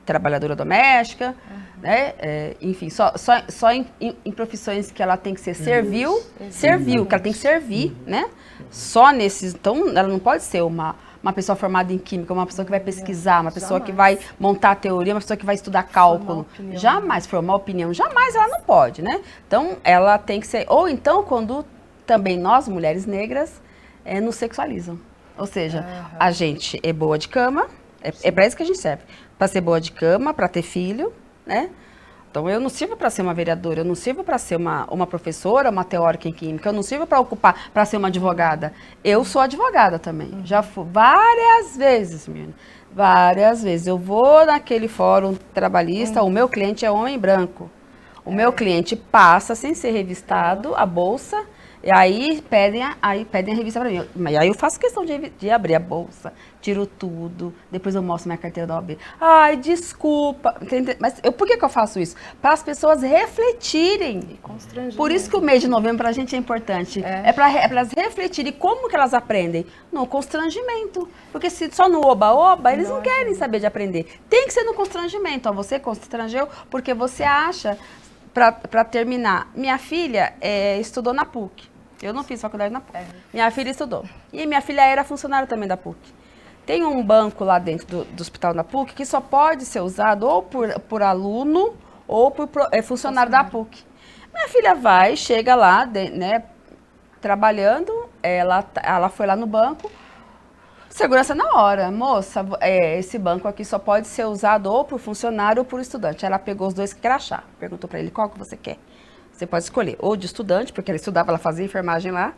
Trabalhadora doméstica, né? Enfim, só em profissões que ela tem que ser servil, que ela tem que servir, né? Só nesses, então ela não pode ser uma pessoa formada em química, uma pessoa que vai pesquisar, uma pessoa que vai montar a teoria, uma pessoa que vai estudar cálculo. Jamais formar opinião, jamais ela não pode, né? Então, ela tem que ser... Ou então, quando também nós, mulheres negras, nos sexualizam. Ou seja, a gente é boa de cama, é para isso que a gente serve. Para ser boa de cama, para ter filho, né? Então, eu não sirvo para ser uma vereadora, eu não sirvo para ser uma professora, uma teórica em química, eu não sirvo para ser uma advogada. Eu sou advogada também. Já fui várias vezes, Mirna. Várias vezes. Eu vou naquele fórum trabalhista, o meu cliente é homem branco. O meu cliente passa sem ser revistado a bolsa. E aí pedem a revista para mim. Mas aí eu faço questão de abrir a bolsa, tiro tudo, depois eu mostro minha carteira da OAB. Ai, desculpa. Mas por que eu faço isso? Para as pessoas refletirem. Por isso que o mês de novembro para a gente é importante. É para elas refletirem como que elas aprendem. No constrangimento. Porque se só no oba-oba, eles não querem saber de aprender. Tem que ser no constrangimento. Você constrangeu porque você acha... Para terminar, minha filha estudou na PUC. Eu não fiz faculdade na PUC. Minha filha estudou. E minha filha era funcionária também da PUC. Tem um banco lá dentro do hospital da PUC que só pode ser usado ou por aluno ou por funcionário da PUC. Minha filha chega lá, né, trabalhando, ela foi lá no banco, segurança na hora. Moça, esse banco aqui só pode ser usado ou por funcionário ou por estudante. Ela pegou os dois crachá, perguntou para ele qual que você quer. Você pode escolher ou de estudante, porque ela estudava, ela fazia enfermagem lá,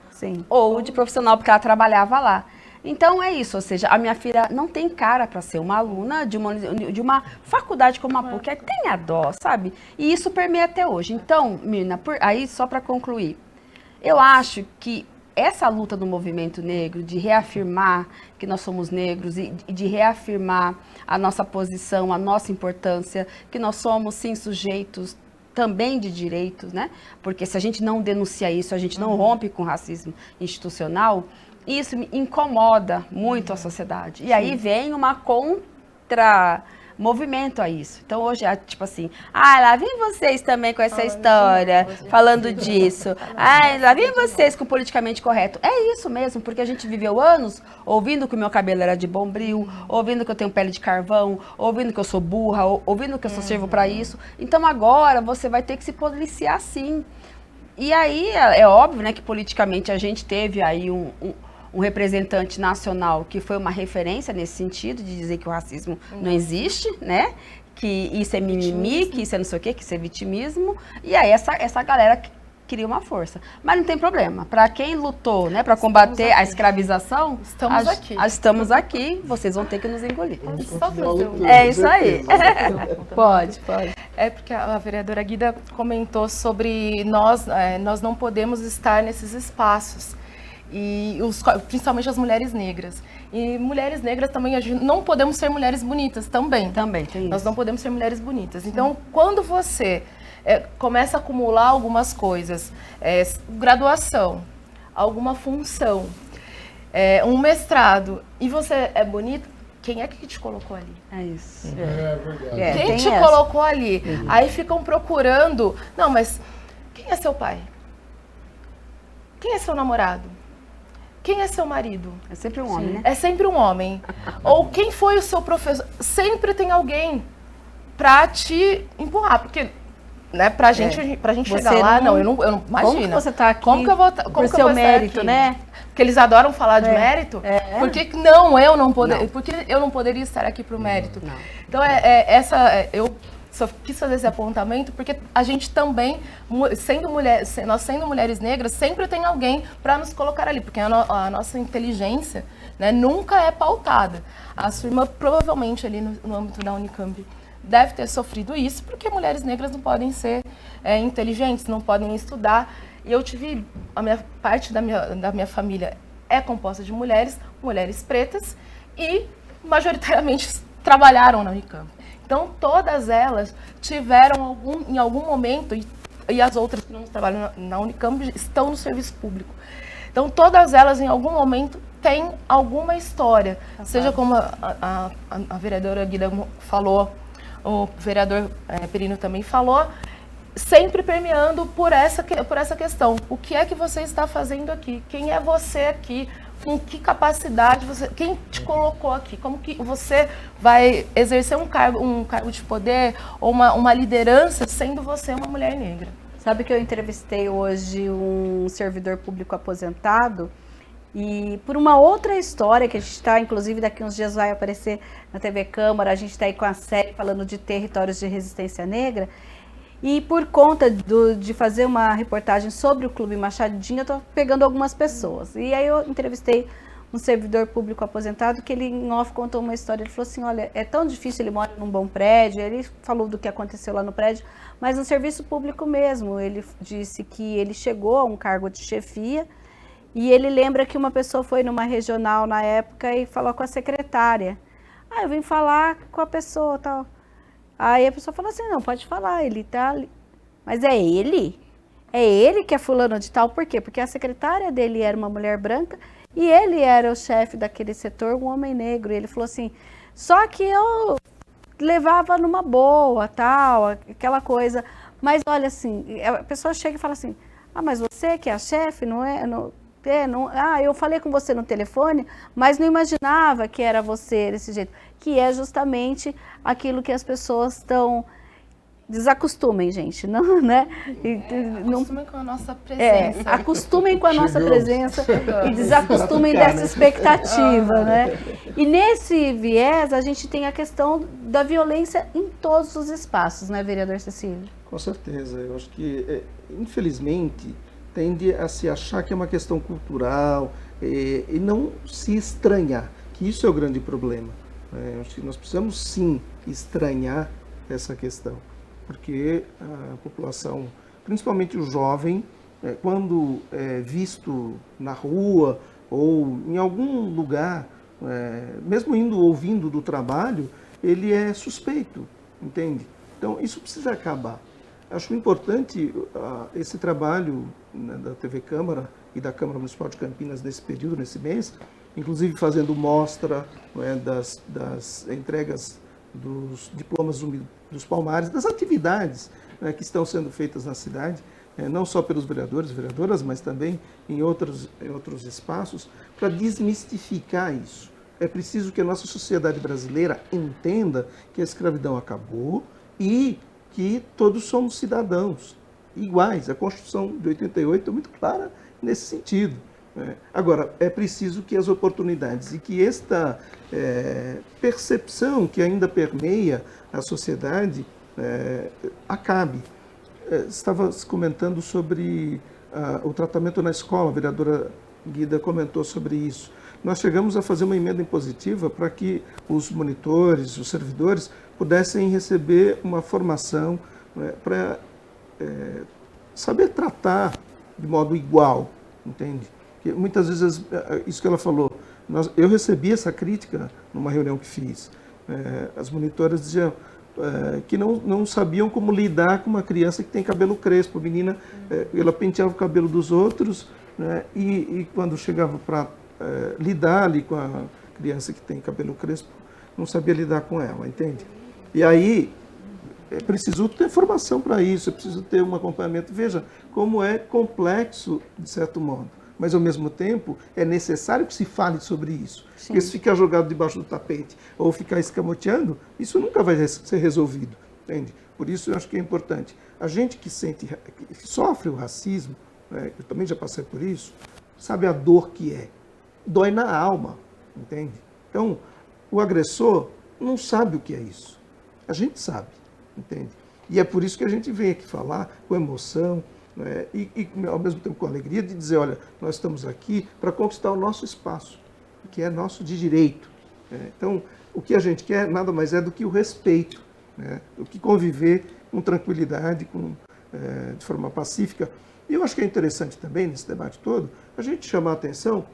ou de profissional, porque ela trabalhava lá. Então é isso, ou seja, a minha filha não tem cara para ser uma aluna de uma faculdade como a PUC, tenha dó, sabe? E isso permeia até hoje. Então, Mirna, aí só para concluir, eu acho que essa luta do movimento negro, de reafirmar que nós somos negros e de reafirmar a nossa posição, a nossa importância, que nós somos, sim, sujeitos também de direitos, né? Porque se a gente não denuncia isso, a gente não rompe com o racismo institucional, isso incomoda muito a sociedade. E aí vem uma movimento a isso. Então hoje é tipo assim, lá vem vocês também com essa história, falando disso. Lá vem vocês com o politicamente correto. É isso mesmo, porque a gente viveu anos ouvindo que o meu cabelo era de bombril, ouvindo que eu tenho pele de carvão, ouvindo que eu sou burra, ouvindo que eu só sirvo para isso. Então agora você vai ter que se policiar sim. E aí é óbvio, né, que politicamente a gente teve aí um representante nacional que foi uma referência nesse sentido, de dizer que o racismo não existe, né? Que isso é mimimi, que isso é não sei o quê, que isso é vitimismo. E aí essa galera cria uma força. Mas não tem problema. Para quem lutou, né, para combater a escravização, estamos aqui, vocês vão ter que nos engolir. É isso aí. Pode. É porque a vereadora Guida comentou sobre nós não podemos estar nesses espaços. E principalmente as mulheres negras. E mulheres negras também, não podemos ser mulheres bonitas também. Também tem isso. Nós não podemos ser mulheres bonitas. Então, quando você começa a acumular algumas coisas, graduação, alguma função, um mestrado, e você é bonita, quem é que te colocou ali? É isso. Verdade. Quem te colocou ali? Aí ficam procurando, não, mas quem é seu pai? Quem é seu namorado? Quem é seu marido? É sempre um homem, né? É sempre um homem. Ou quem foi o seu professor? Sempre tem alguém pra te empurrar, porque, né, pra gente chegar lá, eu não imagina. Como que você tá aqui como que eu vou, por seu mérito, né? Porque eles adoram falar de mérito. Por que eu não poderia? Porque eu não poderia estar aqui pro mérito. Não. Então, eu só quis fazer esse apontamento porque a gente também, nós sendo mulheres negras, sempre tem alguém para nos colocar ali, porque a nossa inteligência, né, nunca é pautada. A sua irmã provavelmente ali no âmbito da Unicamp deve ter sofrido isso, porque mulheres negras não podem ser inteligentes, não podem estudar. E eu tive, parte da minha família é composta de mulheres pretas e majoritariamente trabalharam na Unicamp. Então, todas elas tiveram em algum momento, e as outras que não trabalham na Unicamp estão no serviço público. Então, todas elas, em algum momento, têm alguma história. Seja como a vereadora Guida falou, o vereador Perino também falou, sempre permeando por essa questão. O que é que você está fazendo aqui? Quem é você aqui? Com que capacidade quem te colocou aqui? Como que você vai exercer um cargo de poder ou uma liderança sendo você uma mulher negra? Sabe que eu entrevistei hoje um servidor público aposentado e por uma outra história que a gente está, inclusive daqui uns dias vai aparecer na TV Câmara, a gente está aí com a série falando de territórios de resistência negra. E por conta de fazer uma reportagem sobre o Clube Machadinho, eu estou pegando algumas pessoas. E aí eu entrevistei um servidor público aposentado que ele em off contou uma história. Ele falou assim, olha, é tão difícil, ele mora num bom prédio, ele falou do que aconteceu lá no prédio, mas no serviço público mesmo. Ele disse que ele chegou a um cargo de chefia e ele lembra que uma pessoa foi numa regional na época e falou com a secretária. Eu vim falar com a pessoa e tal. Aí a pessoa falou assim, não, pode falar, ele tá ali. Mas é ele? É ele que é fulano de tal? Por quê? Porque a secretária dele era uma mulher branca e ele era o chefe daquele setor, um homem negro. E ele falou assim, só que eu levava numa boa, tal, aquela coisa. Mas olha assim, a pessoa chega e fala assim, mas você que é a chefe, não é? Eu falei com você no telefone, mas não imaginava que era você desse jeito. Que é justamente aquilo que as pessoas estão... Desacostumem, gente, não, né? Acostumem com a nossa presença. Acostumem com a nossa presença e desacostumem dessa expectativa, né? E nesse viés, a gente tem a questão da violência em todos os espaços, né, vereador Cecílio? Com certeza. Eu acho que, infelizmente, tende a se achar que é uma questão cultural e não se estranhar, que isso é o grande problema. Eu acho que nós precisamos, sim, estranhar essa questão, porque a população, principalmente o jovem, quando é visto na rua ou em algum lugar, mesmo ouvindo do trabalho, ele é suspeito, entende? Então, isso precisa acabar. Acho importante esse trabalho, né, da TV Câmara e da Câmara Municipal de Campinas nesse período, nesse mês, inclusive fazendo mostra, né, das entregas dos diplomas Zumbi dos Palmares, das atividades, né, que estão sendo feitas na cidade, não só pelos vereadores e vereadoras, mas também em outros espaços, para desmistificar isso. É preciso que a nossa sociedade brasileira entenda que a escravidão acabou e que todos somos cidadãos iguais. A Constituição de 88 é muito clara nesse sentido. Agora, é preciso que as oportunidades e que esta percepção que ainda permeia a sociedade acabe. Estava comentando sobre o tratamento na escola, a vereadora Guida comentou sobre isso. Nós chegamos a fazer uma emenda impositiva para que os monitores, os servidores, pudessem receber uma formação para saber tratar de modo igual, entende? Porque muitas vezes, isso que ela falou, eu recebi essa crítica numa reunião que fiz. As monitoras diziam que não sabiam como lidar com uma criança que tem cabelo crespo. A menina, ela penteava o cabelo dos outros, né, e quando chegava para lidar ali com a criança que tem cabelo crespo, não sabia lidar com ela, entende? E aí, é preciso ter formação para isso, é preciso ter um acompanhamento. Veja como é complexo, de certo modo, mas ao mesmo tempo é necessário que se fale sobre isso. Sim. Porque se ficar jogado debaixo do tapete ou ficar escamoteando, isso nunca vai ser resolvido, entende? Por isso eu acho que é importante. A gente que sofre o racismo, né, eu também já passei por isso, sabe a dor que é. Dói na alma, entende? Então, o agressor não sabe o que é isso. A gente sabe, entende? E é por isso que a gente vem aqui falar com emoção, né, e ao mesmo tempo com alegria de dizer, olha, nós estamos aqui para conquistar o nosso espaço, que é nosso de direito. Então, o que a gente quer nada mais é do que o respeito, né, do que conviver com tranquilidade, de forma pacífica. E eu acho que é interessante também, nesse debate todo, a gente chamar a atenção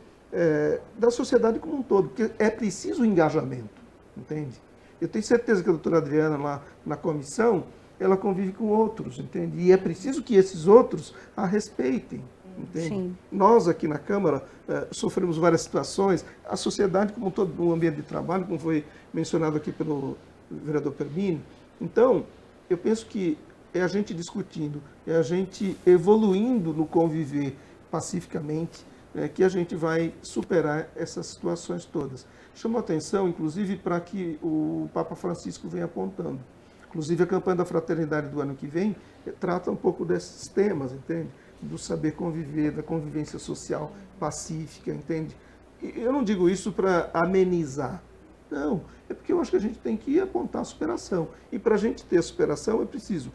da sociedade como um todo, porque é preciso engajamento, entende? Eu tenho certeza que a doutora Adriana, lá na comissão, ela convive com outros, entende? E é preciso que esses outros a respeitem, entende? Sim. Nós aqui na Câmara sofremos várias situações, a sociedade como um todo, no ambiente de trabalho, como foi mencionado aqui pelo vereador Permini. Então, eu penso que é a gente discutindo, é a gente evoluindo no conviver pacificamente, que a gente vai superar essas situações todas. Chamo a atenção, inclusive, para que o Papa Francisco vem apontando. Inclusive, a campanha da fraternidade do ano que vem trata um pouco desses temas, entende? Do saber conviver, da convivência social pacífica, entende? E eu não digo isso para amenizar. Não, é porque eu acho que a gente tem que apontar a superação. E para a gente ter a superação, é preciso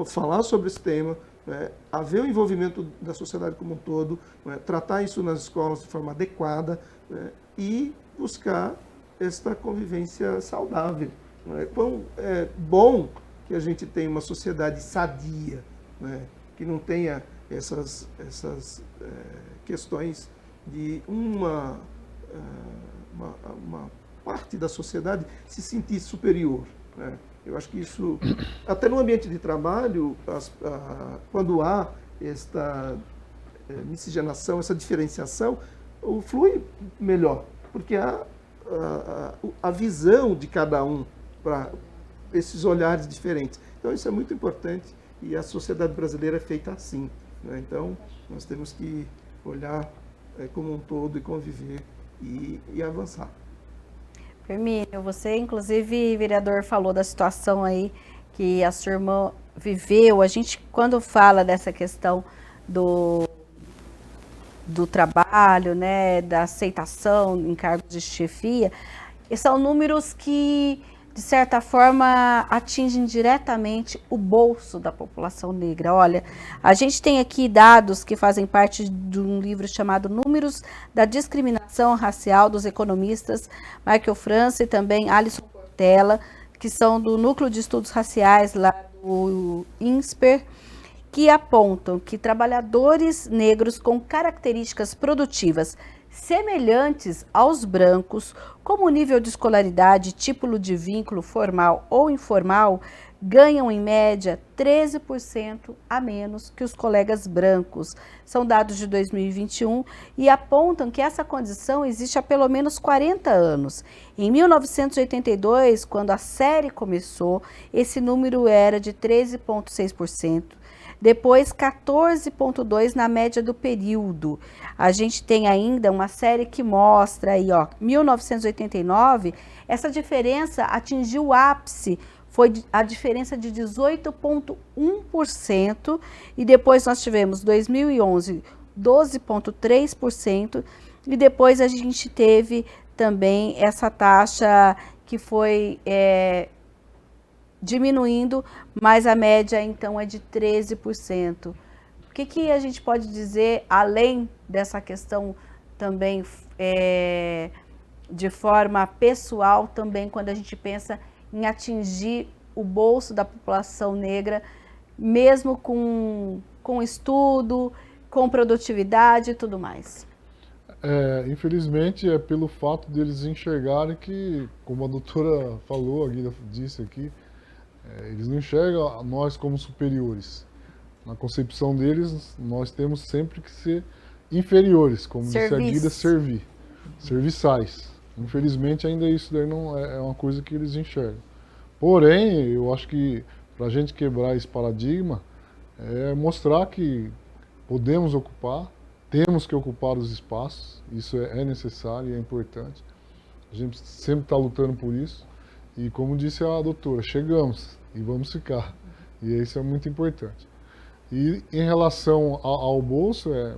falar sobre esse tema, haver o envolvimento da sociedade como um todo, tratar isso nas escolas de forma adequada, e buscar esta convivência saudável. Quão é bom que a gente tenha uma sociedade sadia, que não tenha essas questões de uma parte da sociedade se sentir superior. Eu acho que isso, até no ambiente de trabalho, quando há esta miscigenação, essa diferenciação, flui melhor, porque há a visão de cada um para esses olhares diferentes. Então isso é muito importante e a sociedade brasileira é feita assim, né? Então nós temos que olhar como um todo e conviver e avançar. Permínio, você inclusive, vereador, falou da situação aí que a sua irmã viveu. A gente, quando fala dessa questão do trabalho, né, da aceitação em cargos de chefia, são números que, de certa forma, atingem diretamente o bolso da população negra. Olha, a gente tem aqui dados que fazem parte de um livro chamado Números da Discriminação Racial, dos economistas Michael France e também Alisson Portela, que são do Núcleo de Estudos Raciais lá do INSPER, que apontam que trabalhadores negros com características produtivas semelhantes aos brancos, como nível de escolaridade, título de vínculo formal ou informal, ganham em média 13% a menos que os colegas brancos. São dados de 2021 e apontam que essa condição existe há pelo menos 40 anos. Em 1982, quando a série começou, esse número era de 13,6%. Depois 14,2% na média do período. A gente tem ainda uma série que mostra aí, ó, 1989, essa diferença atingiu o ápice, foi a diferença de 18,1%, e depois nós tivemos 2011, 12,3%, e depois a gente teve também essa taxa que foi diminuindo, mas a média então é de 13%. O que a gente pode dizer, além dessa questão também de forma pessoal, também quando a gente pensa em atingir o bolso da população negra, mesmo com estudo, com produtividade e tudo mais? Infelizmente, é pelo fato deles enxergarem que, como a doutora falou, a Guida disse aqui, eles não enxergam nós como superiores. Na concepção deles, nós temos sempre que ser inferiores, como disse a Guida, serviçais. Infelizmente, ainda isso daí não é uma coisa que eles enxergam. Porém, eu acho que para a gente quebrar esse paradigma, é mostrar que podemos ocupar, temos que ocupar os espaços, isso é necessário e é importante. A gente sempre está lutando por isso. E como disse a doutora, chegamos e vamos ficar. E isso é muito importante. E em relação ao bolso, é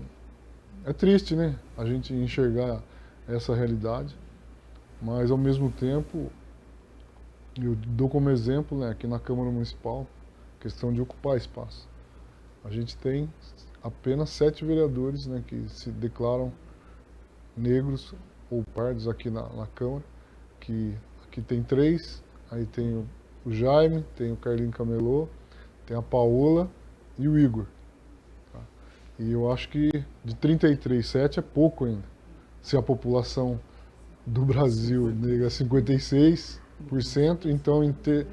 triste, né? A gente enxergar essa realidade. Mas, ao mesmo tempo, eu dou como exemplo, né, aqui na Câmara Municipal, questão de ocupar espaço. A gente tem apenas 7 vereadores, né, que se declaram negros ou pardos aqui na Câmara, que aqui tem 3, aí tem o Jaime, tem o Carlinho Camelô, tem a Paola e o Igor. Tá? E eu acho que de 33, 7 é pouco ainda. Se a população do Brasil negra é 56%, então em termos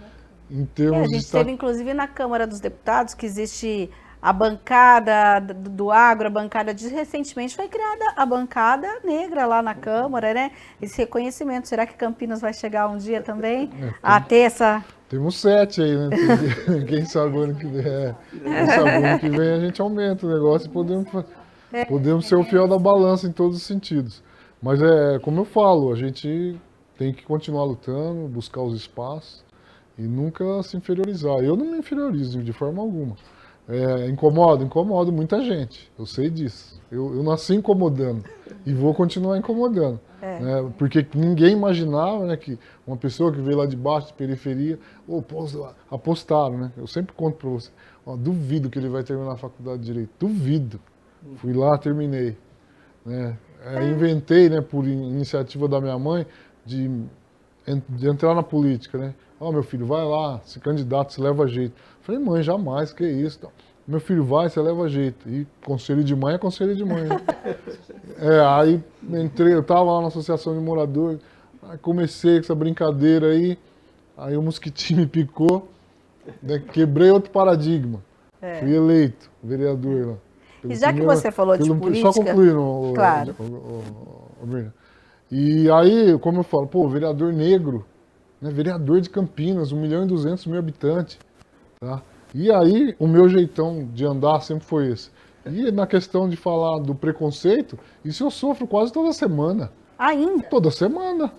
de... A gente teve inclusive na Câmara dos Deputados que existe a bancada do agro, a bancada recentemente foi criada a bancada negra lá na Câmara, né? Esse reconhecimento, será que Campinas vai chegar um dia também a ter essa... Temos 7 aí, né? Quem sabe o ano que vem, a gente aumenta o negócio e podemos ser o fiel da balança em todos os sentidos. Mas como eu falo, a gente tem que continuar lutando, buscar os espaços e nunca se inferiorizar. Eu não me inferiorizo de forma alguma. Incomodo muita gente, eu sei disso. Eu nasci incomodando e vou continuar incomodando. Né? Porque ninguém imaginava, né, que uma pessoa que veio lá de baixo, de periferia, apostaram. Né? Eu sempre conto para você, duvido que ele vai terminar a faculdade de Direito, duvido. Fui lá, terminei. Né? Inventei, né, por iniciativa da minha mãe, de entrar na política, né? Meu filho, vai lá, se candidata, se leva jeito. Falei, mãe, jamais, que isso? Meu filho vai, você leva jeito. E conselho de mãe é conselho de mãe. Né? Aí entrei, eu estava lá na associação de moradores, aí comecei com essa brincadeira aí o mosquitinho me picou, né? Quebrei outro paradigma. Fui eleito vereador lá. E já que você falou de política... Só concluindo, claro. Mirna. E aí, como eu falo, vereador negro, né, vereador de Campinas, 1.200.000 habitantes. Tá? E aí, o meu jeitão de andar sempre foi esse. E na questão de falar do preconceito, isso eu sofro quase toda semana. Ainda? Toda semana.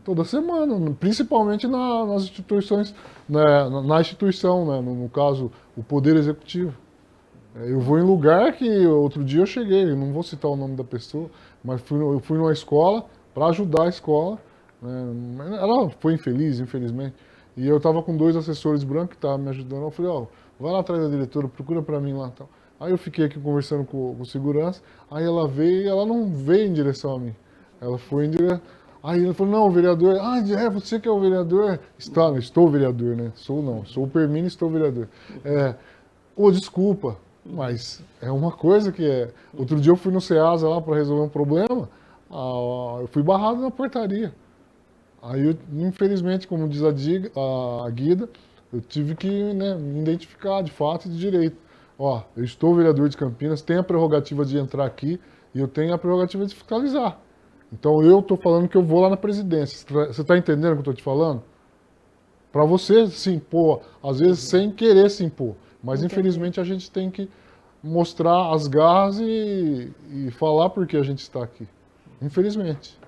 Toda semana. Principalmente nas instituições, né, na instituição, né, no caso, o Poder Executivo. Eu vou em lugar que outro dia eu cheguei, eu não vou citar o nome da pessoa, mas eu fui numa escola para ajudar a escola. Né? Ela foi infeliz, infelizmente. E eu estava com 2 assessores brancos que estavam me ajudando. Eu falei, vai lá atrás da diretora, procura para mim lá. Tal. Aí eu fiquei aqui conversando com o segurança, aí ela veio e ela não veio em direção a mim. Ela foi em direção... Aí ela falou, não, o vereador... você que é o vereador? Estou vereador, né? Sou o Permínio e estou vereador. Desculpa, mas é uma coisa que Outro dia eu fui no Ceasa lá para resolver um problema, eu fui barrado na portaria. Aí, infelizmente, como diz a Guida, eu tive que, né, me identificar de fato e de direito. Ó, eu estou vereador de Campinas, tenho a prerrogativa de entrar aqui e eu tenho a prerrogativa de fiscalizar. Então eu estou falando que eu vou lá na presidência. Você está entendendo o que eu estou te falando? Para você se impor, às vezes sem querer se impor. Mas infelizmente a gente tem que mostrar as garras e falar por que a gente está aqui. Infelizmente.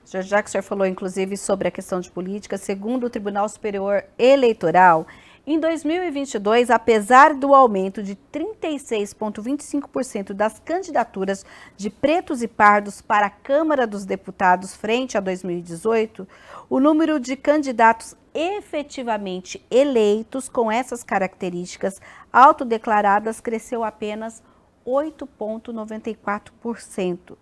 Já que o senhor falou, inclusive, sobre a questão de política, segundo o Tribunal Superior Eleitoral, em 2022, apesar do aumento de 36,25% das candidaturas de pretos e pardos para a Câmara dos Deputados frente a 2018, o número de candidatos efetivamente eleitos com essas características autodeclaradas cresceu apenas 8,94%.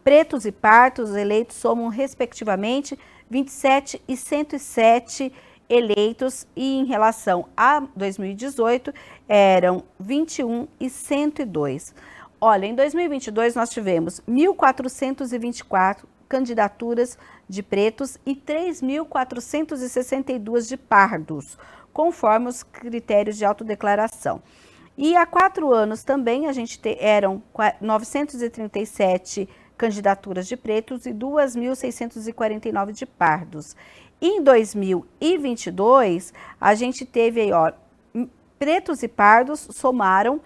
Pretos e pardos eleitos somam, respectivamente, 27 e 107 eleitos, e em relação a 2018 eram 21 e 102. Olha, em 2022 nós tivemos 1.424 candidaturas de pretos e 3.462 de pardos, conforme os critérios de autodeclaração. E há 4 anos também a gente eram 937 candidaturas de pretos e 2.649 de pardos. Em 2022, a gente teve aí, ó, pretos e pardos somaram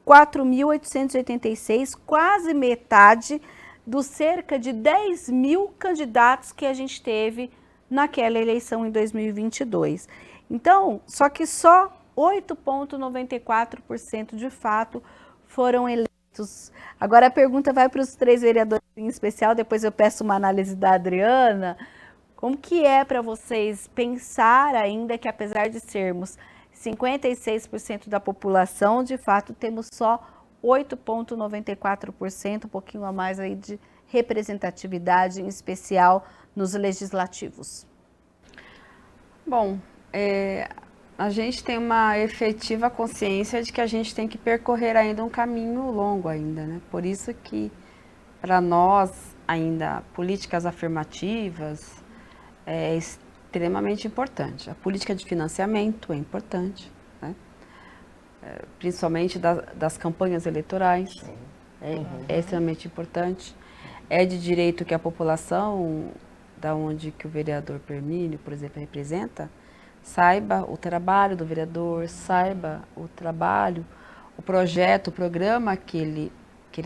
4.886, quase metade dos cerca de 10 mil candidatos que a gente teve naquela eleição em 2022. Então, só que só 8,94% de fato foram eleitos. Agora a pergunta vai para os 3 vereadores em especial, depois eu peço uma análise da Adriana. Como que é para vocês pensar ainda que, apesar de sermos 56% da população, de fato temos só 8,94%, um pouquinho a mais aí de representatividade, em especial nos legislativos? Bom, a gente tem uma efetiva consciência de que a gente tem que percorrer ainda um caminho longo ainda, né? Por isso que, para nós, ainda, políticas afirmativas é extremamente importante. A política de financiamento é importante, né? Principalmente das campanhas eleitorais, é extremamente importante. É de direito que a população, da onde que o vereador Permínio, por exemplo, representa, saiba o trabalho do vereador, saiba o trabalho, o projeto, o programa que ele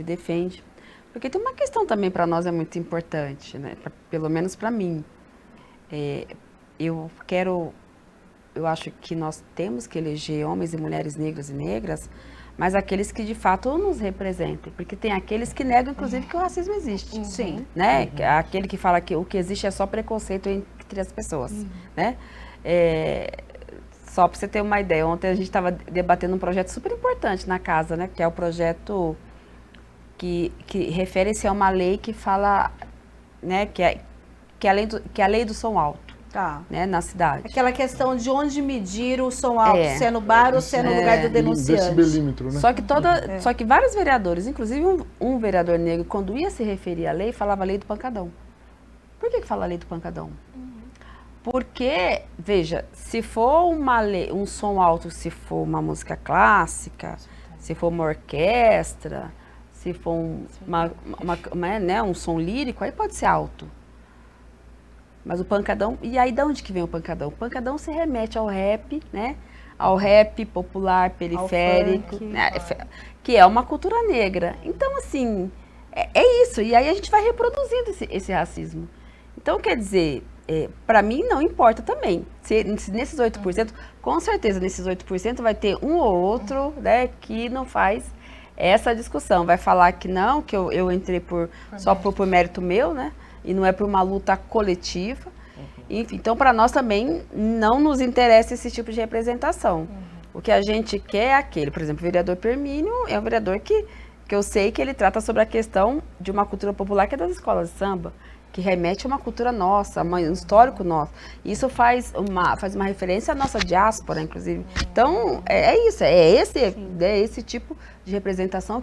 defende. Porque tem uma questão também para nós é muito importante, né? Pelo menos para mim. Eu acho que nós temos que eleger homens e mulheres negros e negras, mas aqueles que de fato nos representem, porque tem aqueles que negam, inclusive, que o racismo existe. Sim. Né? Aquele que fala que o que existe é só preconceito entre as pessoas, né? Só para você ter uma ideia, ontem a gente estava debatendo um projeto super importante na casa, né? Que é o projeto que refere-se a uma lei que fala, né? Que é a lei do som alto, Tá. né? Na cidade. Aquela questão de onde medir o som alto, se é no bar ou se é no lugar do denunciante. Decibelímetro, né? Só que vários vereadores, inclusive um vereador negro, quando ia se referir à lei, falava lei do pancadão. Por que fala lei do pancadão? Porque, veja, se for um som alto, se for uma música clássica, se for uma orquestra, se for um som lírico, aí pode ser alto. Mas o pancadão, e aí de onde que vem o pancadão? O pancadão se remete ao rap, né? Ao rap popular, periférico, funk, né? Que é uma cultura negra. Então, assim, é isso. E aí a gente vai reproduzindo esse racismo. Então, quer dizer, para mim não importa também. Se nesses 8%, com certeza nesses 8% vai ter um ou outro, né, que não faz essa discussão. Vai falar que não, que eu entrei só por mérito meu, né? E não é por uma luta coletiva. Enfim, então para nós também não nos interessa esse tipo de representação. O que a gente quer é aquele, por exemplo, o vereador Permínio é um vereador que eu sei que ele trata sobre a questão de uma cultura popular que é das escolas de samba, que remete a uma cultura nossa, a um histórico nosso. Isso faz uma referência à nossa diáspora, inclusive. Então, é esse tipo de representação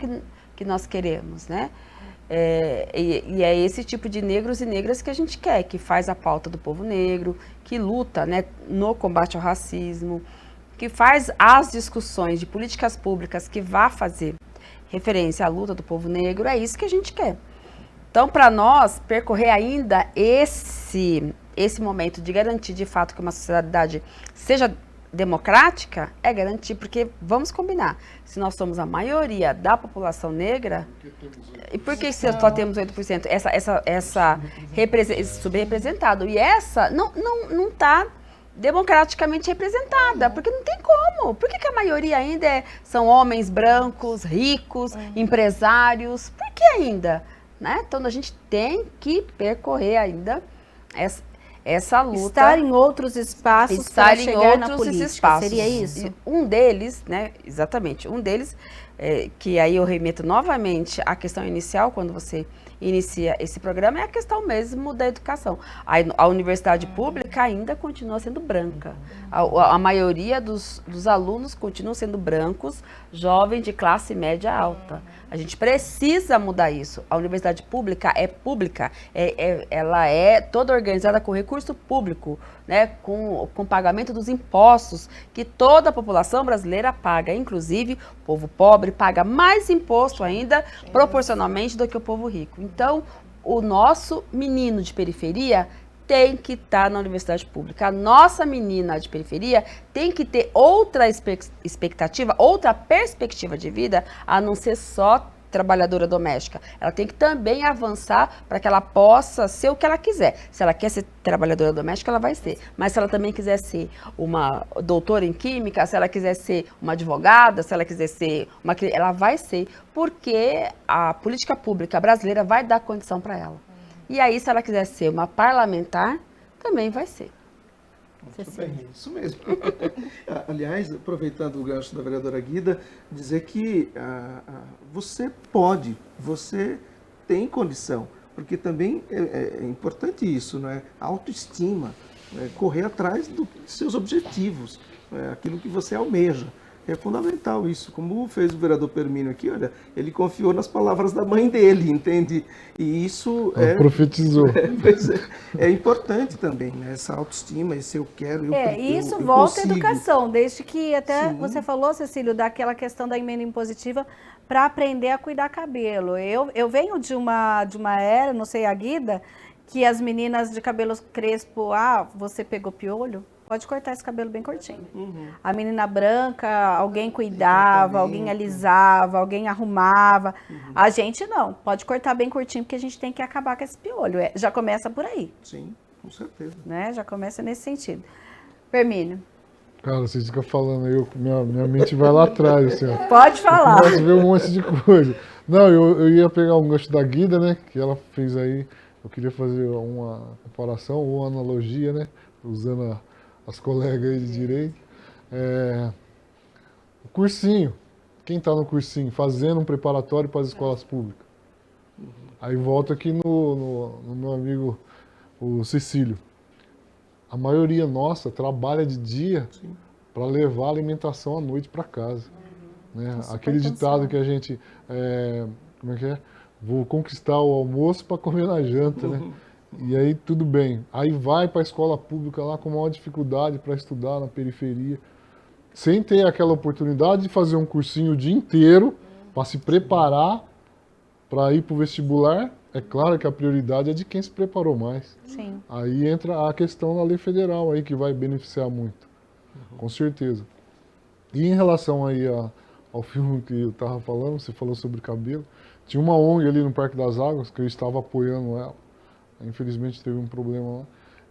que nós queremos, né? E é esse tipo de negros e negras que a gente quer, que faz a pauta do povo negro, que luta, né, no combate ao racismo, que faz as discussões de políticas públicas que vá fazer referência à luta do povo negro. É isso que a gente quer. Então, para nós, percorrer ainda esse momento de garantir de fato que uma sociedade seja democrática, é garantir, porque vamos combinar, se nós somos a maioria da população negra, e por que só temos 8%? Essa subrepresentado, e essa não está democraticamente representada, porque não tem como. Por que a maioria ainda são homens brancos, ricos, empresários? Por que ainda? Né? Então a gente tem que percorrer ainda essa luta. Estar em outros espaços para chegar na política, seria isso? E um deles, né, exatamente, que aí eu remeto novamente à questão inicial, quando você inicia esse programa, é a questão mesmo da educação. A universidade pública ainda continua sendo branca. A maioria dos alunos continuam sendo brancos, jovens de classe média alta. A gente precisa mudar isso. A universidade pública é pública, ela é toda organizada com recurso público, né, com pagamento dos impostos que toda a população brasileira paga, inclusive o povo pobre paga mais imposto ainda, proporcionalmente, do que o povo rico. Então, o nosso menino de periferia tem que estar na universidade pública. A nossa menina de periferia tem que ter outra expectativa, outra perspectiva de vida, a não ser só trabalhadora doméstica. Ela tem que também avançar para que ela possa ser o que ela quiser. Se ela quer ser trabalhadora doméstica, ela vai ser. Mas se ela também quiser ser uma doutora em química, se ela quiser ser uma advogada, se ela quiser ser ela vai ser, porque a política pública brasileira vai dar condição para ela. E aí, se ela quiser ser uma parlamentar, também vai ser. Muito bem, isso mesmo. Aliás, aproveitando o gancho da vereadora Guida, dizer que você tem condição, porque também é importante isso, não é? A autoestima, correr atrás dos seus objetivos, aquilo que você almeja. É fundamental isso, como fez o vereador Permínio aqui, olha, ele confiou nas palavras da mãe dele, entende? E isso profetizou. É importante também, né? Essa autoestima, esse eu quero, e isso volta à consigo. educação, desde que até Sim. você falou, Cecílio, daquela questão da emenda impositiva para aprender a cuidar cabelo. Eu venho de uma era, não sei a Guida, que as meninas de cabelo crespo, você pegou piolho? Pode cortar esse cabelo bem curtinho. Uhum. A menina branca, alguém cuidava, alguém alisava, alguém arrumava. Uhum. A gente não. Pode cortar bem curtinho, porque a gente tem que acabar com esse piolho. Já começa por aí. Sim, com certeza. Né? Já começa nesse sentido. Permínio. Cara, vocês ficam falando aí, minha mente vai lá atrás, assim, ó. Pode falar. Posso ver um monte de coisa. Não, eu ia pegar um gancho da Guida, né, que ela fez aí. Eu queria fazer uma comparação ou analogia, né, usando as colegas aí de direito. O cursinho. Quem está no cursinho? Fazendo um preparatório para as escolas públicas. Aí volta aqui no meu amigo, o Cecílio. A maioria nossa trabalha de dia para levar a alimentação à noite para casa. Né? Aquele ditado que a gente... como é que é? Vou conquistar o almoço para comer na janta, né? E aí tudo bem. Aí vai para a escola pública lá com maior dificuldade para estudar na periferia, sem ter aquela oportunidade de fazer um cursinho o dia inteiro para se preparar para ir para o vestibular. É claro que a prioridade é de quem se preparou mais. Sim. Aí entra a questão da lei federal aí que vai beneficiar muito, com certeza. E em relação aí ao filme que eu estava falando, você falou sobre cabelo, tinha uma ONG ali no Parque das Águas que eu estava apoiando ela. Infelizmente teve um problema lá.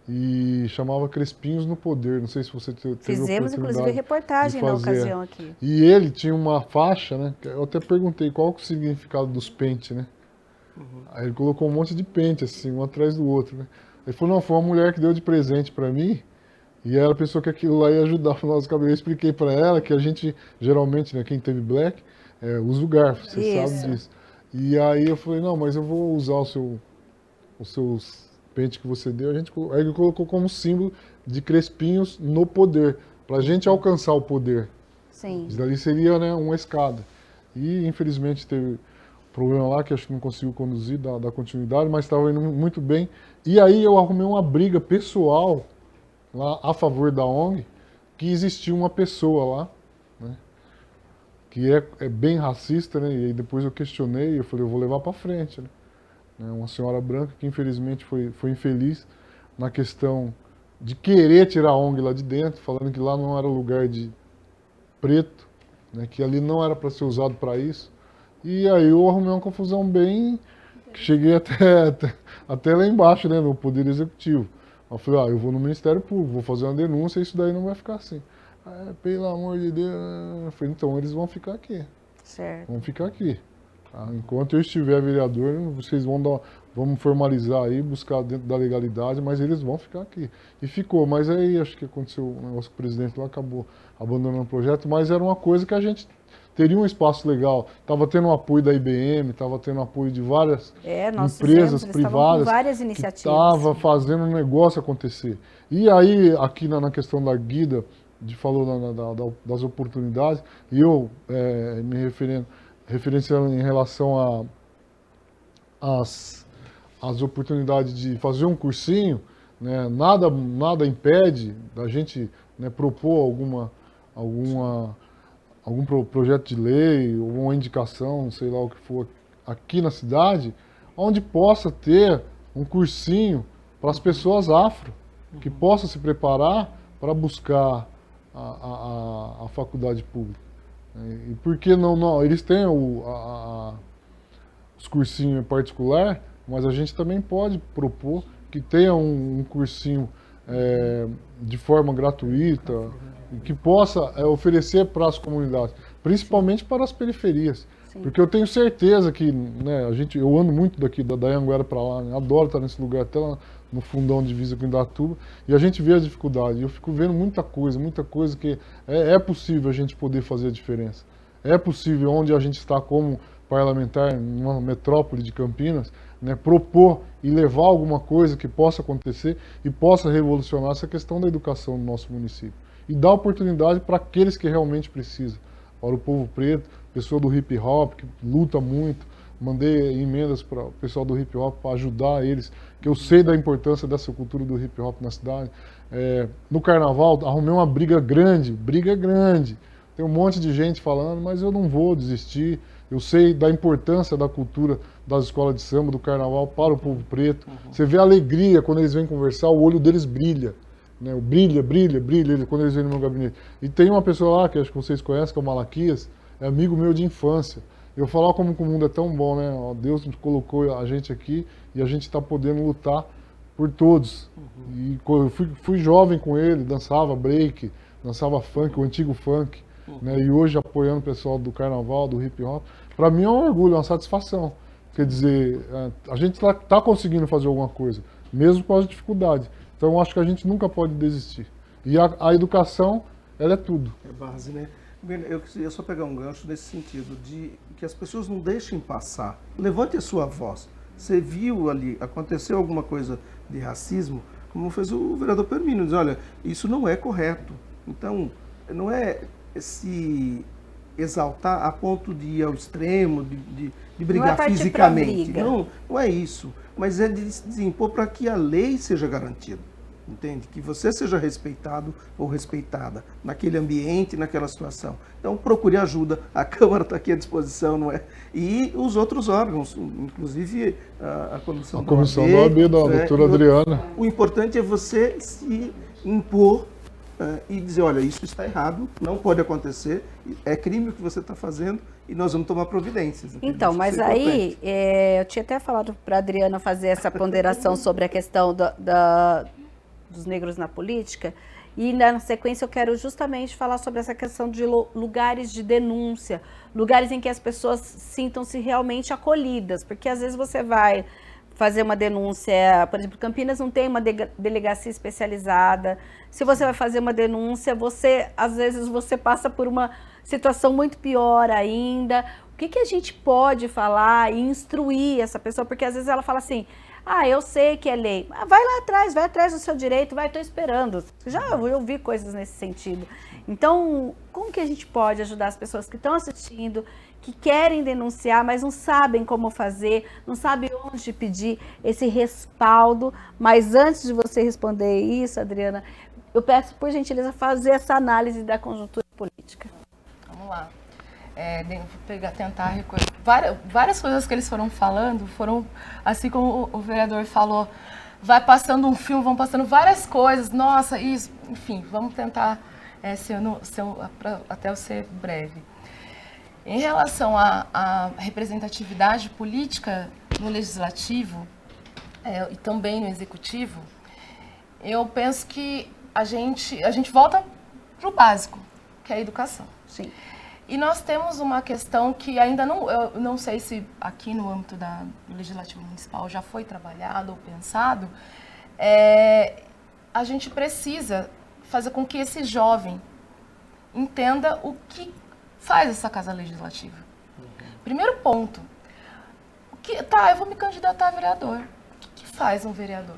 E chamava Crespinhos no Poder. Não sei se você teve Fizemos, inclusive, reportagem na ocasião aqui. E ele tinha uma faixa, né? Eu até perguntei qual que é o significado dos pentes, né? Aí ele colocou um monte de pente, assim, um atrás do outro, né? Ele falou, não, foi uma mulher que deu de presente pra mim. E ela pensou que aquilo lá ia ajudar o nosso cabelo. Eu expliquei pra ela que a gente, geralmente, né, quem teve black, usa o garfo, você sabe disso. E aí eu falei, não, mas eu vou usar os seus pentes que você deu. Aí ele colocou como símbolo de Crespinhos no Poder, pra gente alcançar o poder. Sim. Isso dali seria, né, uma escada. E infelizmente teve problema lá que acho que não conseguiu conduzir, dar continuidade, mas estava indo muito bem. E aí eu arrumei uma briga pessoal lá a favor da ONG, que existia uma pessoa lá, né, que é bem racista, né, e aí depois eu questionei, eu falei, eu vou levar para frente, né, uma senhora branca que infelizmente foi infeliz na questão de querer tirar a ONG lá de dentro, falando que lá não era lugar de preto, né, que ali não era para ser usado para isso. E aí eu arrumei uma confusão bem, que cheguei até lá embaixo, né, no Poder Executivo. Eu falei, eu vou no Ministério Público, vou fazer uma denúncia e isso daí não vai ficar assim. Pelo amor de Deus. Eu falei, então eles vão ficar aqui. Certo. Vão ficar aqui. Tá? Enquanto eu estiver vereador, vocês vamos formalizar aí, buscar dentro da legalidade, mas eles vão ficar aqui. E ficou, mas aí acho que aconteceu um negócio que o presidente lá acabou abandonando o projeto, mas era uma coisa que a gente teria um espaço legal. Estava tendo o apoio da IBM, estava tendo o apoio de várias empresas privadas, com várias iniciativas. Estava fazendo o negócio acontecer. E aí, aqui na questão da Guida, falou das oportunidades, e eu me referenciando em relação às oportunidades de fazer um cursinho, né, nada impede da gente, né, propor algum projeto de lei, ou uma indicação, sei lá o que for, aqui na cidade, onde possa ter um cursinho para as pessoas afro, que possa se preparar para buscar a faculdade pública. E por que não? Eles têm os cursinhos em particular, mas a gente também pode propor que tenha um cursinho de forma gratuita, e que possa oferecer para as comunidades, principalmente para as periferias. Sim. Porque eu tenho certeza que, né, eu ando muito daqui da Anhanguera para lá, né, adoro estar nesse lugar, até lá no fundão de divisa com Indaiatuba, e a gente vê a dificuldade. Eu fico vendo muita coisa que é possível a gente poder fazer a diferença. É possível, onde a gente está como parlamentar, numa metrópole de Campinas, né, propor e levar alguma coisa que possa acontecer e possa revolucionar essa questão da educação no nosso município. E dar oportunidade para aqueles que realmente precisam. Para o povo preto, pessoa do hip hop, que luta muito. Mandei emendas para o pessoal do hip hop para ajudar eles, que eu sei da importância dessa cultura do hip hop na cidade. No carnaval, arrumei uma briga grande. Tem um monte de gente falando, mas eu não vou desistir. Eu sei da importância da cultura das escolas de samba, do carnaval para o povo preto. Uhum. Você vê a alegria quando eles vêm conversar, o olho deles brilha. Né? Brilha quando eles vêm no meu gabinete. E tem uma pessoa lá, que acho que vocês conhecem, que é o Malaquias, é amigo meu de infância. Eu falo como que o mundo é tão bom, né? Deus colocou a gente aqui e a gente está podendo lutar por todos. Uhum. E eu fui jovem com ele, dançava break, dançava funk, o antigo funk. Né, e hoje apoiando o pessoal do carnaval, do hip hop, para mim é um orgulho, é uma satisfação. Quer dizer, a gente tá conseguindo fazer alguma coisa, mesmo com as dificuldades. Então eu acho que a gente nunca pode desistir. E a educação, ela é tudo. É base, né? Eu queria só pegar um gancho nesse sentido, de que as pessoas não deixem passar. Levante a sua voz. Você viu ali, aconteceu alguma coisa de racismo, como fez o vereador Permínio, diz, olha, isso não é correto. Então, não é se exaltar a ponto de ir ao extremo, de brigar fisicamente. Não é isso. Mas é de se impor para que a lei seja garantida. Entende? Que você seja respeitado ou respeitada naquele ambiente, naquela situação. Então, procure ajuda. A Câmara está aqui à disposição, não é? E os outros órgãos, inclusive a comissão da OAB, da doutora Adriana. O importante é você se impor e dizer, olha, isso está errado, não pode acontecer, é crime o que você está fazendo e nós vamos tomar providências. Então, mas aí, eu tinha até falado para a Adriana fazer essa ponderação sobre a questão dos negros na política, e na sequência eu quero justamente falar sobre essa questão de lugares de denúncia, lugares em que as pessoas sintam-se realmente acolhidas, porque às vezes você vai fazer uma denúncia, por exemplo, Campinas não tem uma delegacia especializada. Se você vai fazer uma denúncia, às vezes você passa por uma situação muito pior ainda. O que a gente pode falar e instruir essa pessoa? Porque às vezes ela fala assim, eu sei que é lei. Vai atrás do seu direito, estou esperando. Eu ouvi coisas nesse sentido. Então, como que a gente pode ajudar as pessoas que estão assistindo, que querem denunciar, mas não sabem como fazer, não sabem onde pedir esse respaldo. Mas antes de você responder isso, Adriana, eu peço, por gentileza, fazer essa análise da conjuntura política. Vamos lá. Vou tentar recorrer. Várias coisas que eles foram falando foram, assim como o vereador falou, vai passando um filme, vão passando várias coisas, nossa, isso, enfim, vamos tentar até eu ser breve. Em relação à representatividade política no legislativo e também no executivo, eu penso que a gente volta para o básico, que é a educação. Sim. E nós temos uma questão que ainda eu não sei se aqui no âmbito do Legislativo Municipal já foi trabalhado ou pensado, a gente precisa fazer com que esse jovem entenda o que faz essa Casa Legislativa. Primeiro ponto, eu vou me candidatar a vereador. O que faz um vereador?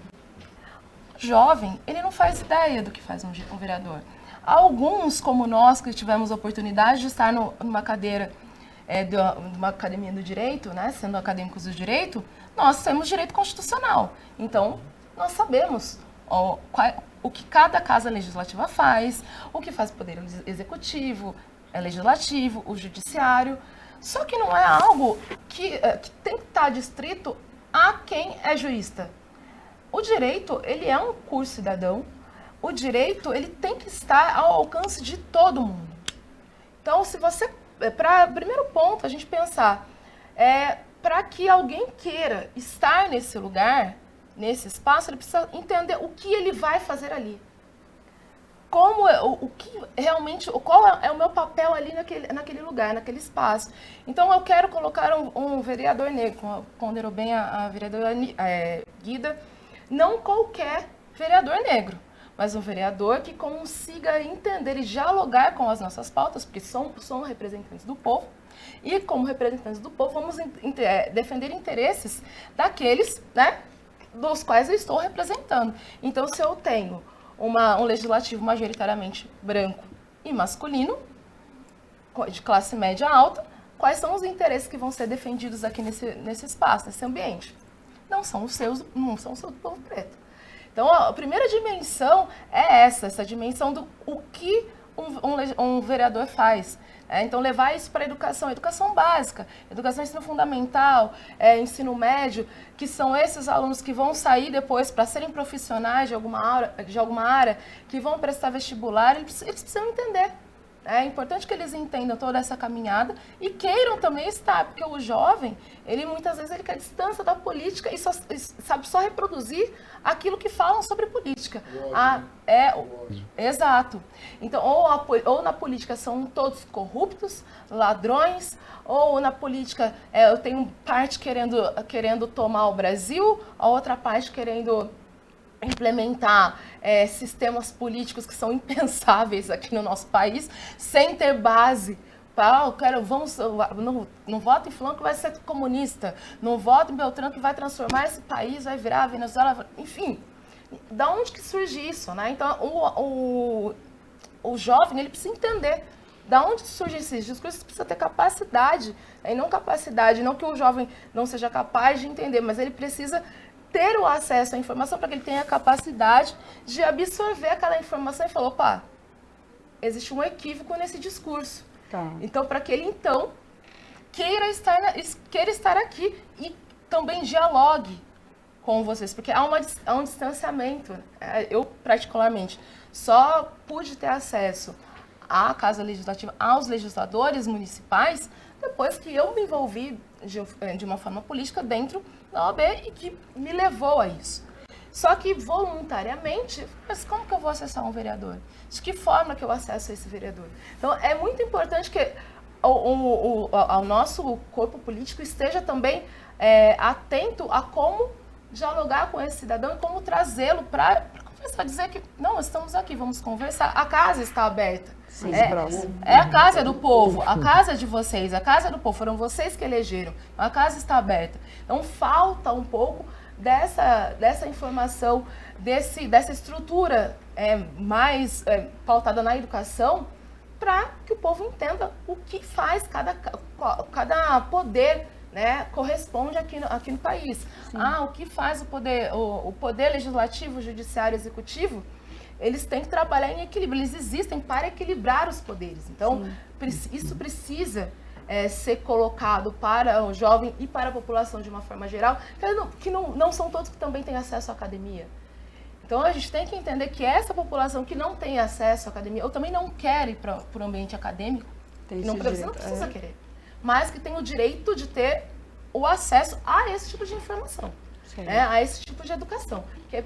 O jovem, ele não faz ideia do que faz um vereador. Alguns, como nós, que tivemos a oportunidade de estar numa cadeira de uma academia do direito, né, sendo acadêmicos do direito, nós temos direito constitucional. Então, nós sabemos o que cada casa legislativa faz, o que faz o poder executivo, legislativo, o judiciário. Só que não é algo que tem que estar distrito a quem é jurista. O direito, ele é um curso cidadão. O direito, ele tem que estar ao alcance de todo mundo. Então, primeiro ponto, a gente pensar, para que alguém queira estar nesse lugar, nesse espaço, ele precisa entender o que ele vai fazer ali. Qual é o meu papel ali naquele lugar, naquele espaço. Então, eu quero colocar um vereador negro, como ponderou bem a vereadora Guida, não qualquer vereador negro, mas um vereador que consiga entender e dialogar com as nossas pautas, porque somos representantes do povo, e como representantes do povo vamos defender interesses daqueles, né, dos quais eu estou representando. Então, se eu tenho um legislativo majoritariamente branco e masculino, de classe média alta, quais são os interesses que vão ser defendidos aqui nesse espaço, nesse ambiente? Não são os seus do povo preto. Então, a primeira dimensão é essa dimensão do que um vereador faz. Então, levar isso para a educação básica, educação ensino fundamental, ensino médio, que são esses alunos que vão sair depois para serem profissionais de alguma área, que vão prestar vestibular, eles precisam entender. É importante que eles entendam toda essa caminhada e queiram também estar, porque o jovem, muitas vezes ele quer distância da política e sabe só reproduzir aquilo que falam sobre política. Exato. Então, ou na política são todos corruptos, ladrões, ou na política eu tenho parte querendo tomar o Brasil, a outra parte querendo implementar sistemas políticos que são impensáveis aqui no nosso país, sem ter base. Não voto em fulano que vai ser comunista, não voto em Beltrano que vai transformar esse país, vai virar a Venezuela, enfim. Da onde que surge isso, né? Então, o jovem, ele precisa entender da onde surgem esses discursos, precisa ter capacidade, e não que o jovem não seja capaz de entender, mas ele precisa ter o acesso à informação para que ele tenha a capacidade de absorver aquela informação e falar, opa, existe um equívoco nesse discurso. Tá. Então, para que ele, queira estar aqui e também dialogue com vocês, porque há um distanciamento. Eu, particularmente, só pude ter acesso à Casa Legislativa, aos legisladores municipais, depois que eu me envolvi de uma forma política dentro da OAB e que me levou a isso. Só que voluntariamente, mas como que eu vou acessar um vereador? De que forma que eu acesso esse vereador? Então, é muito importante que o nosso corpo político esteja também atento a como dialogar com esse cidadão e como trazê-lo para conversar, dizer que, não, estamos aqui, vamos conversar, a casa está aberta. Sim, a casa do povo, a casa de vocês, a casa do povo, foram vocês que elegeram, a casa está aberta. Então, falta um pouco dessa informação, dessa estrutura mais pautada na educação, para que o povo entenda o que faz cada poder, né, corresponde aqui no país. Sim. O que faz o poder legislativo, judiciário, executivo, eles têm que trabalhar em equilíbrio, eles existem para equilibrar os poderes. Então, isso precisa ser colocado para o jovem e para a população de uma forma geral, que não são todos que também têm acesso à academia. Então, a gente tem que entender que essa população que não tem acesso à academia, ou também não quer ir para o ambiente acadêmico, você não precisa querer, mas que tem o direito de ter o acesso a esse tipo de informação, né, a esse tipo de educação. Que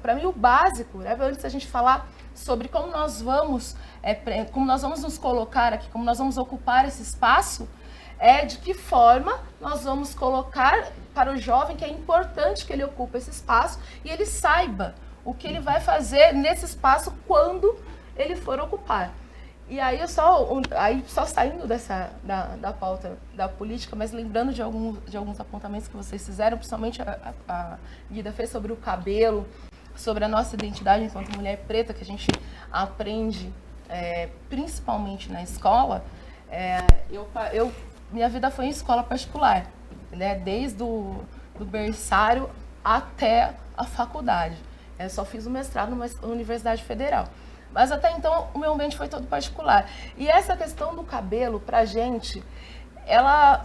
para mim, o básico, né, antes da gente falar sobre como nós vamos nos colocar aqui, como nós vamos ocupar esse espaço, de que forma nós vamos colocar para o jovem que é importante que ele ocupe esse espaço e ele saiba o que ele vai fazer nesse espaço quando ele for ocupar. E aí, só saindo da pauta da política, mas lembrando de alguns apontamentos que vocês fizeram, principalmente a Guida fez sobre o cabelo, sobre a nossa identidade enquanto mulher preta, que a gente aprende principalmente na escola. Minha vida foi em escola particular, né? Desde o berçário até a faculdade. Eu só fiz o mestrado numa universidade federal. Mas até então o meu ambiente foi todo particular. E essa questão do cabelo, pra gente, ela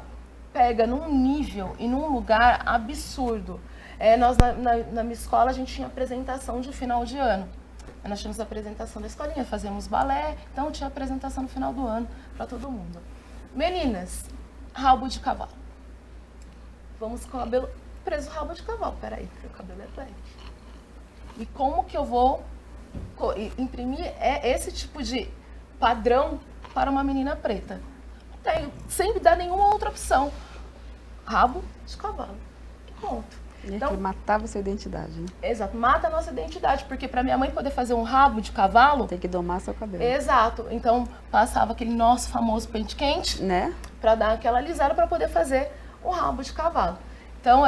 pega num nível e num lugar absurdo. Nós, na minha escola, a gente tinha apresentação de final de ano. Nós tínhamos a apresentação da escolinha, fazíamos balé, então tinha apresentação no final do ano para todo mundo. Meninas, rabo de cavalo. Vamos com o cabelo preso rabo de cavalo. Peraí, porque o cabelo é black. E como que eu vou imprimir esse tipo de padrão para uma menina preta? Não tenho, sem me dar nenhuma outra opção. Rabo de cavalo. Ponto. Então, matava sua identidade, né? Exato, mata a nossa identidade, porque para minha mãe poder fazer um rabo de cavalo... Tem que domar seu cabelo. Exato, então passava aquele nosso famoso pente quente, né? Para dar aquela alisada para poder fazer o rabo de cavalo. Então,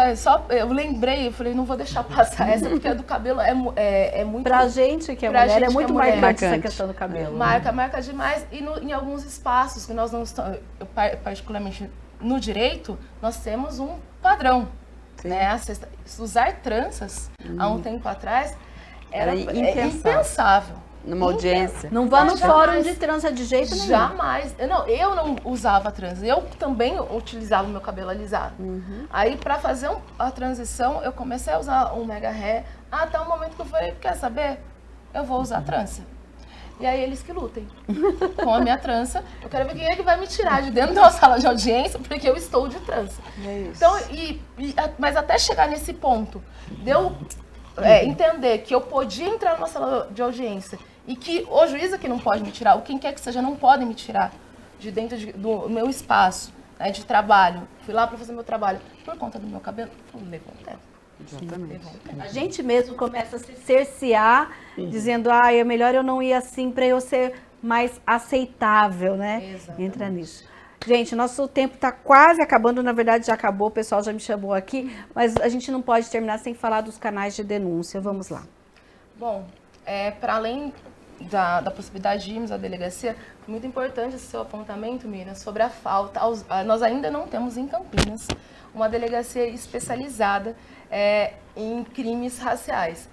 eu lembrei, eu falei, não vou deixar passar essa, porque a do cabelo é muito... Pra gente que é mulher, é muito marcante essa questão do cabelo. Marca demais. E em alguns espaços que nós não estamos, particularmente no direito, nós temos um padrão. Né? Usar tranças há um tempo atrás era impensável. Numa audiência. Não vá no fórum de trança de jeito nenhum. Jamais. Eu não usava trança. Eu também utilizava o meu cabelo alisado. Aí, para fazer a transição, eu comecei a usar um mega hair. Até o momento que eu falei, quer saber? Eu vou usar trança. E aí eles que lutem com a minha trança. Eu quero ver quem é que vai me tirar de dentro da sala de audiência, porque eu estou de trança. É isso. Então, mas até chegar nesse ponto, de eu entender que eu podia entrar numa sala de audiência e que o juiz aqui não pode me tirar, ou quem quer que seja não pode me tirar de dentro do meu espaço, né, de trabalho. Fui lá para fazer meu trabalho por conta do meu cabelo. Levou um tempo. Exatamente. A gente mesmo começa a se cercear, dizendo, é melhor eu não ir assim para eu ser mais aceitável, né? Exatamente. Entra nisso. Gente, nosso tempo está quase acabando, na verdade já acabou, o pessoal já me chamou aqui, mas a gente não pode terminar sem falar dos canais de denúncia. Vamos lá. Bom, para além da possibilidade de irmos à delegacia, foi muito importante esse seu apontamento, Miriam, sobre a falta. Nós ainda não temos em Campinas uma delegacia especializada em crimes raciais.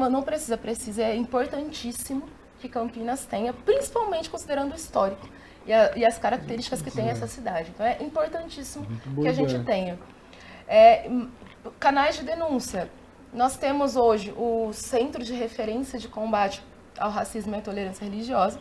Não precisa, é importantíssimo que Campinas tenha, principalmente considerando o histórico e as características que tem essa cidade. Então é importantíssimo que a gente tenha. Canais de denúncia. Nós temos hoje o Centro de Referência de Combate ao Racismo e à Intolerância Religiosa,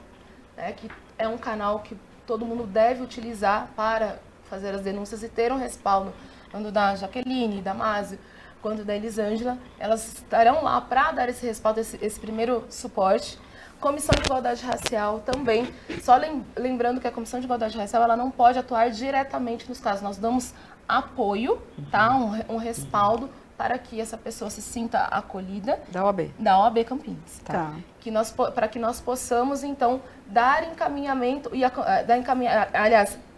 né, que é um canal que todo mundo deve utilizar para fazer as denúncias e ter um respaldo, quando da Jaqueline, da Másio, quanto da Elisângela, elas estarão lá para dar esse respaldo, esse primeiro suporte. Comissão de Igualdade Racial também, só lembrando que a Comissão de Igualdade Racial ela não pode atuar diretamente nos casos, nós damos apoio, tá? um respaldo para que essa pessoa se sinta acolhida Da OAB. da OAB Campinas. Tá. Para que nós possamos, então, dar encaminhamento e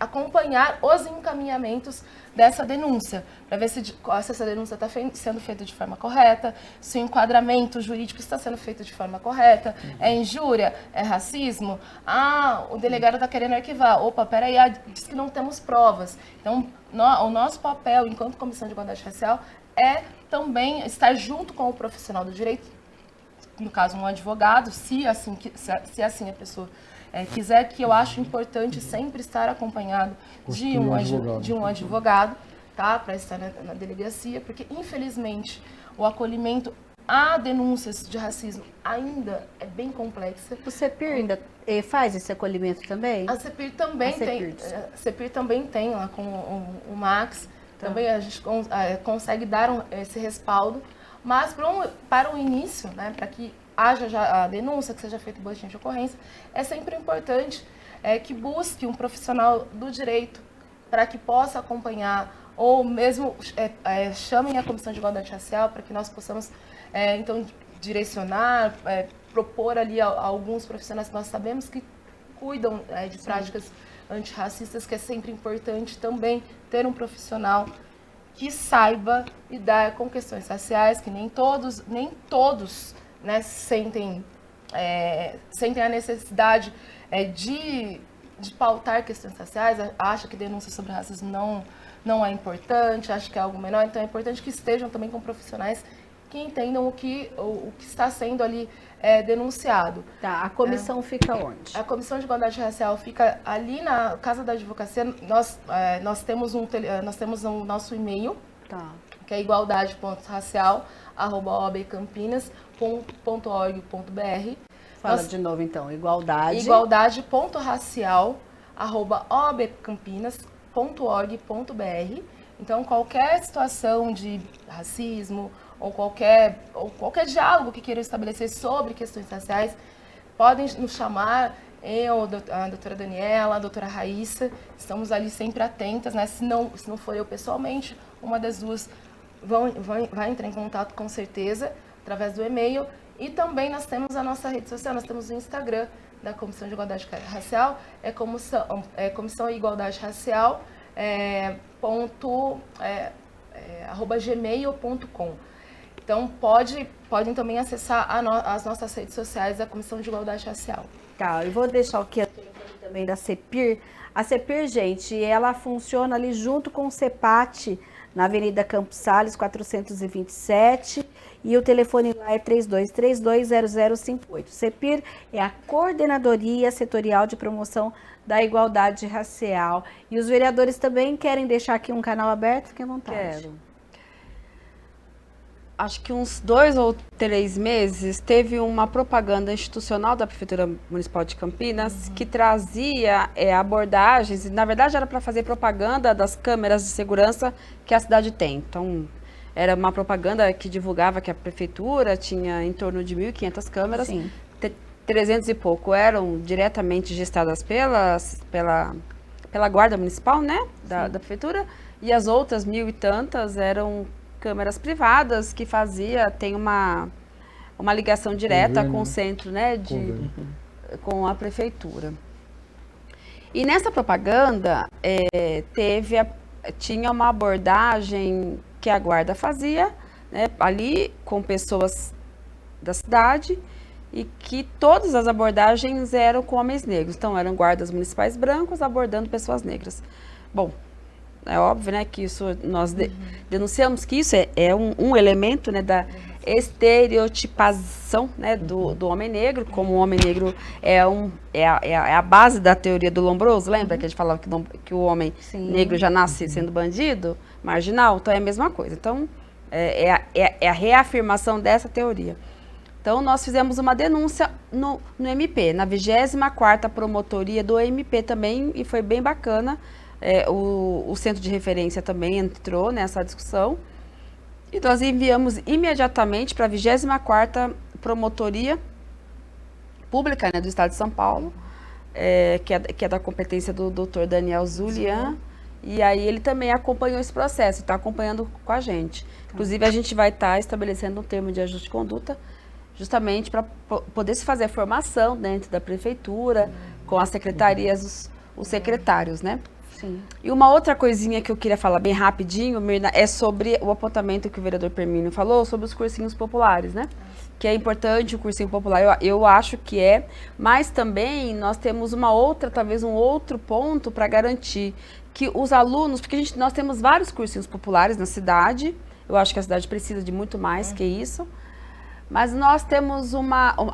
acompanhar os encaminhamentos dessa denúncia, para ver se essa denúncia está sendo feita de forma correta, se o enquadramento jurídico está sendo feito de forma correta, é injúria, é racismo, o delegado está querendo arquivar, opa, peraí, diz que não temos provas. Então, o nosso papel, enquanto Comissão de Igualdade Racial, é também estar junto com o profissional do direito, no caso um advogado, se assim a pessoa quiser, que eu acho importante sempre estar acompanhado de um advogado, tá, para estar na delegacia, porque infelizmente o acolhimento a denúncias de racismo ainda é bem complexa. O CEPIR ainda faz esse acolhimento também? A CEPIR também tem, a CEPIR também tem lá com o Max, também a gente consegue dar esse respaldo, mas para o início, né, para que haja já a denúncia, que seja feito o boletim de ocorrência, é sempre importante que busque um profissional do direito para que possa acompanhar, ou mesmo chamem a Comissão de Igualdade Racial para que nós possamos, então, direcionar, propor ali a alguns profissionais que nós sabemos que cuidam de práticas antirracistas, que é sempre importante também ter um profissional que saiba lidar com questões raciais, que nem todos né, sentem a necessidade de pautar questões raciais, acha que denúncia sobre racismo não é importante, acha que é algo menor, então é importante que estejam também com profissionais que entendam o que está sendo ali denunciado. Tá, a comissão fica onde? A Comissão de Igualdade Racial fica ali na Casa da Advocacia. Nós temos o nosso e-mail, Tá. que é igualdade.racial@obcampinas.org.br. Fala de novo então, igualdade. igualdade.racial@obcampinas.org.br. Então, qualquer situação de racismo ou qualquer diálogo que queiram estabelecer sobre questões raciais, podem nos chamar, eu, a doutora Daniela, a doutora Raíssa, estamos ali sempre atentas, né? Se não for eu pessoalmente, uma das duas vai entrar em contato com certeza, através do e-mail. E também nós temos a nossa rede social, nós temos o Instagram da Comissão de Igualdade Racial, Comissão Igualdade Racial, @gmail.com. Então, podem também acessar as nossas redes sociais da Comissão de Igualdade Racial. Tá, eu vou deixar aqui o telefone também da CEPIR. A CEPIR, gente, ela funciona ali junto com o CEPAT, na Avenida Campos Sales, 427, e o telefone lá é 3232-0058. CEPIR é a Coordenadoria Setorial de Promoção da Igualdade Racial. E os vereadores também querem deixar aqui um canal aberto? Fiquem à vontade. Quero. Acho que uns 2 ou 3 meses, teve uma propaganda institucional da Prefeitura Municipal de Campinas que trazia abordagens, e na verdade era para fazer propaganda das câmeras de segurança que a cidade tem. Então, era uma propaganda que divulgava que a Prefeitura tinha em torno de 1.500 câmeras, 300 e pouco eram diretamente gestadas pela Guarda Municipal, né, da Prefeitura, e as outras 1.000 e tantas eram câmeras privadas que tem uma ligação direta com o centro, né, com a prefeitura. E nessa propaganda tinha uma abordagem que a guarda fazia, né, ali com pessoas da cidade, e que todas as abordagens eram com homens negros. Então eram guardas municipais brancos abordando pessoas negras. Bom, é óbvio, né, que isso nós denunciamos que isso é um elemento, né, da estereotipação, né, do homem negro, como o homem negro é a base da teoria do Lombroso, lembra que a gente falava que o homem negro já nasce sendo bandido, marginal? Então é a mesma coisa. Então é a reafirmação dessa teoria. Então nós fizemos uma denúncia no MP, na 24ª Promotoria do MP também, e foi bem bacana. O centro de referência também entrou nessa discussão, e nós enviamos imediatamente para a 24ª Promotoria Pública, né, do Estado de São Paulo, que é da competência do Dr. Daniel Zulian, E aí ele também acompanhou esse processo, está acompanhando com a gente. Inclusive a gente vai estar estabelecendo um termo de ajuste de conduta, justamente para poder se fazer a formação dentro da prefeitura, com as secretarias, os secretários, né? Sim. E uma outra coisinha que eu queria falar bem rapidinho, Mirna, é sobre o apontamento que o vereador Permínio falou sobre os cursinhos populares, né? Que é importante o cursinho popular, eu acho que é, mas também nós temos talvez um outro ponto para garantir que os alunos, porque nós temos vários cursinhos populares na cidade, eu acho que a cidade precisa de muito mais que isso, mas nós temos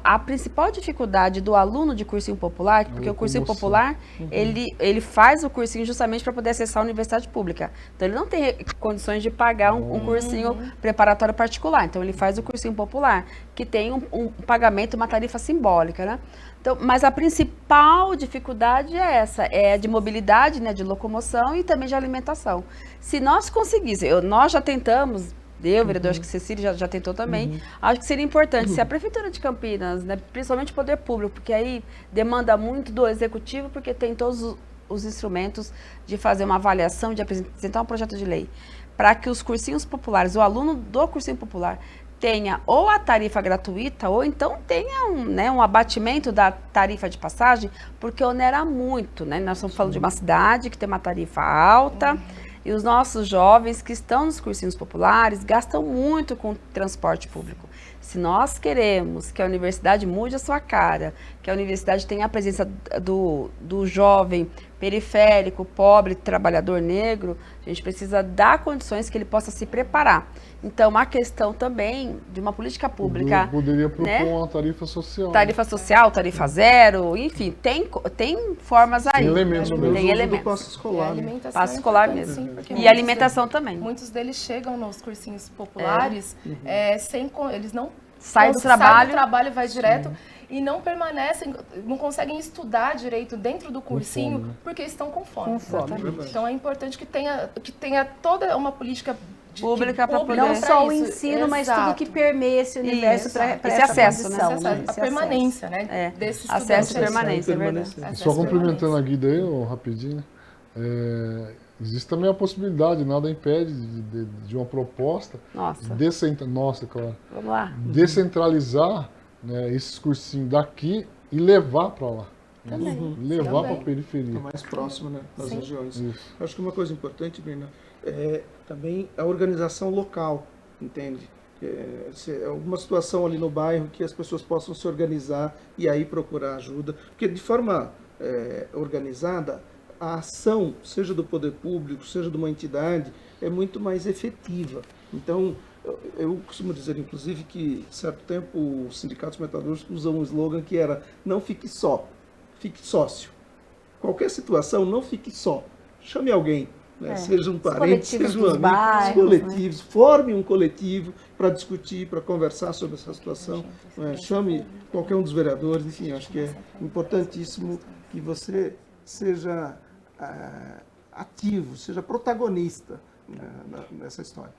a principal dificuldade do aluno de cursinho popular, porque o cursinho popular, ele faz o cursinho justamente para poder acessar a universidade pública. Então, ele não tem condições de pagar um cursinho preparatório particular. Então, ele faz o cursinho popular, que tem um pagamento, uma tarifa simbólica, né? Então, mas a principal dificuldade é essa, é de mobilidade, né, de locomoção e também de alimentação. Se nós conseguíssemos, nós já tentamos, vereador, acho que Cecília já tentou também, acho que seria importante se a Prefeitura de Campinas, né, principalmente o Poder Público, porque aí demanda muito do Executivo, porque tem todos os instrumentos de fazer uma avaliação, de apresentar um projeto de lei, para que os cursinhos populares, o aluno do cursinho popular, tenha ou a tarifa gratuita, ou então tenha um abatimento da tarifa de passagem, porque onera muito, né? Nós estamos falando de uma cidade que tem uma tarifa alta, e os nossos jovens que estão nos cursinhos populares gastam muito com transporte público. Se nós queremos que a universidade mude a sua cara, que a universidade tenha a presença do jovem periférico, pobre, trabalhador negro, a gente precisa dar condições que ele possa se preparar. Então, a questão também de uma política pública... Poderia propor, né? Uma tarifa social. Tarifa social, tarifa zero, enfim, tem formas aí. Tem elementos mesmo. Tem elementos. Do passo escolar, né? Passo escolar mesmo. Sim, porque E alimentação também. Muitos deles chegam nos cursinhos populares eles não Sai do trabalho e vai direto e não permanecem, não conseguem estudar direito dentro do cursinho fome, né? porque estão com fome. Com fome. Então é importante que tenha toda uma política pública para poder... Não só o isso. ensino, mas Exato. tudo que permeia esse universo Isso. para Esse essa acesso, condição, né? A permanência, né? Acesso Desse e estudante. permanência, é verdade. E só complementando a Guida aí, rapidinho, existe também a possibilidade, nada impede de uma proposta Nossa. Claro. Vamos lá. Descentralizar, né, esses cursinhos daqui e levar para lá. Levar para a periferia. Tá mais próximo, né, das regiões. Isso. Acho que uma coisa importante, Brina, é também a organização local, entende? Se alguma situação ali no bairro que as pessoas possam se organizar e aí procurar ajuda, porque de forma organizada, a ação, seja do poder público, seja de uma entidade, é muito mais efetiva. Então, eu costumo dizer, inclusive, que, certo tempo, os sindicatos metalúrgicos usam um slogan que era: não fique só, fique sócio. Qualquer situação, não fique só. Chame alguém, né? Seja um parente, seja um amigo, os coletivos, forme um coletivo para discutir, para conversar sobre essa situação. Chame qualquer um dos vereadores, enfim, acho que é importantíssimo que você seja ativo, seja protagonista, né, nessa história.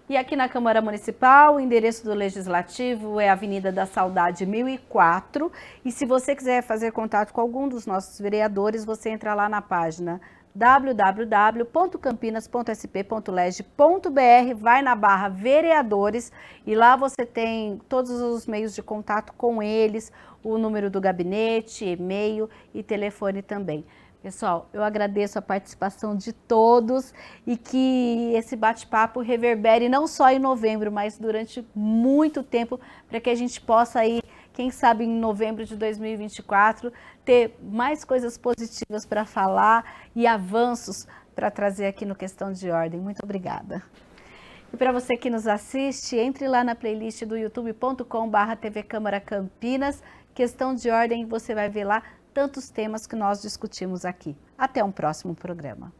E aqui na Câmara Municipal, o endereço do Legislativo é Avenida da Saudade 1004. E se você quiser fazer contato com algum dos nossos vereadores, você entra lá na página www.campinas.sp.leg.br, vai na barra vereadores e lá você tem todos os meios de contato com eles, o número do gabinete, e-mail e telefone também. Pessoal, eu agradeço a participação de todos e que esse bate-papo reverbere não só em novembro, mas durante muito tempo, para que a gente possa aí, quem sabe em novembro de 2024, ter mais coisas positivas para falar e avanços para trazer aqui no Questão de Ordem. Muito obrigada. E para você que nos assiste, entre lá na playlist do youtube.com/TV Câmara Campinas, Questão de Ordem, você vai ver lá tantos temas que nós discutimos aqui. Até um próximo programa.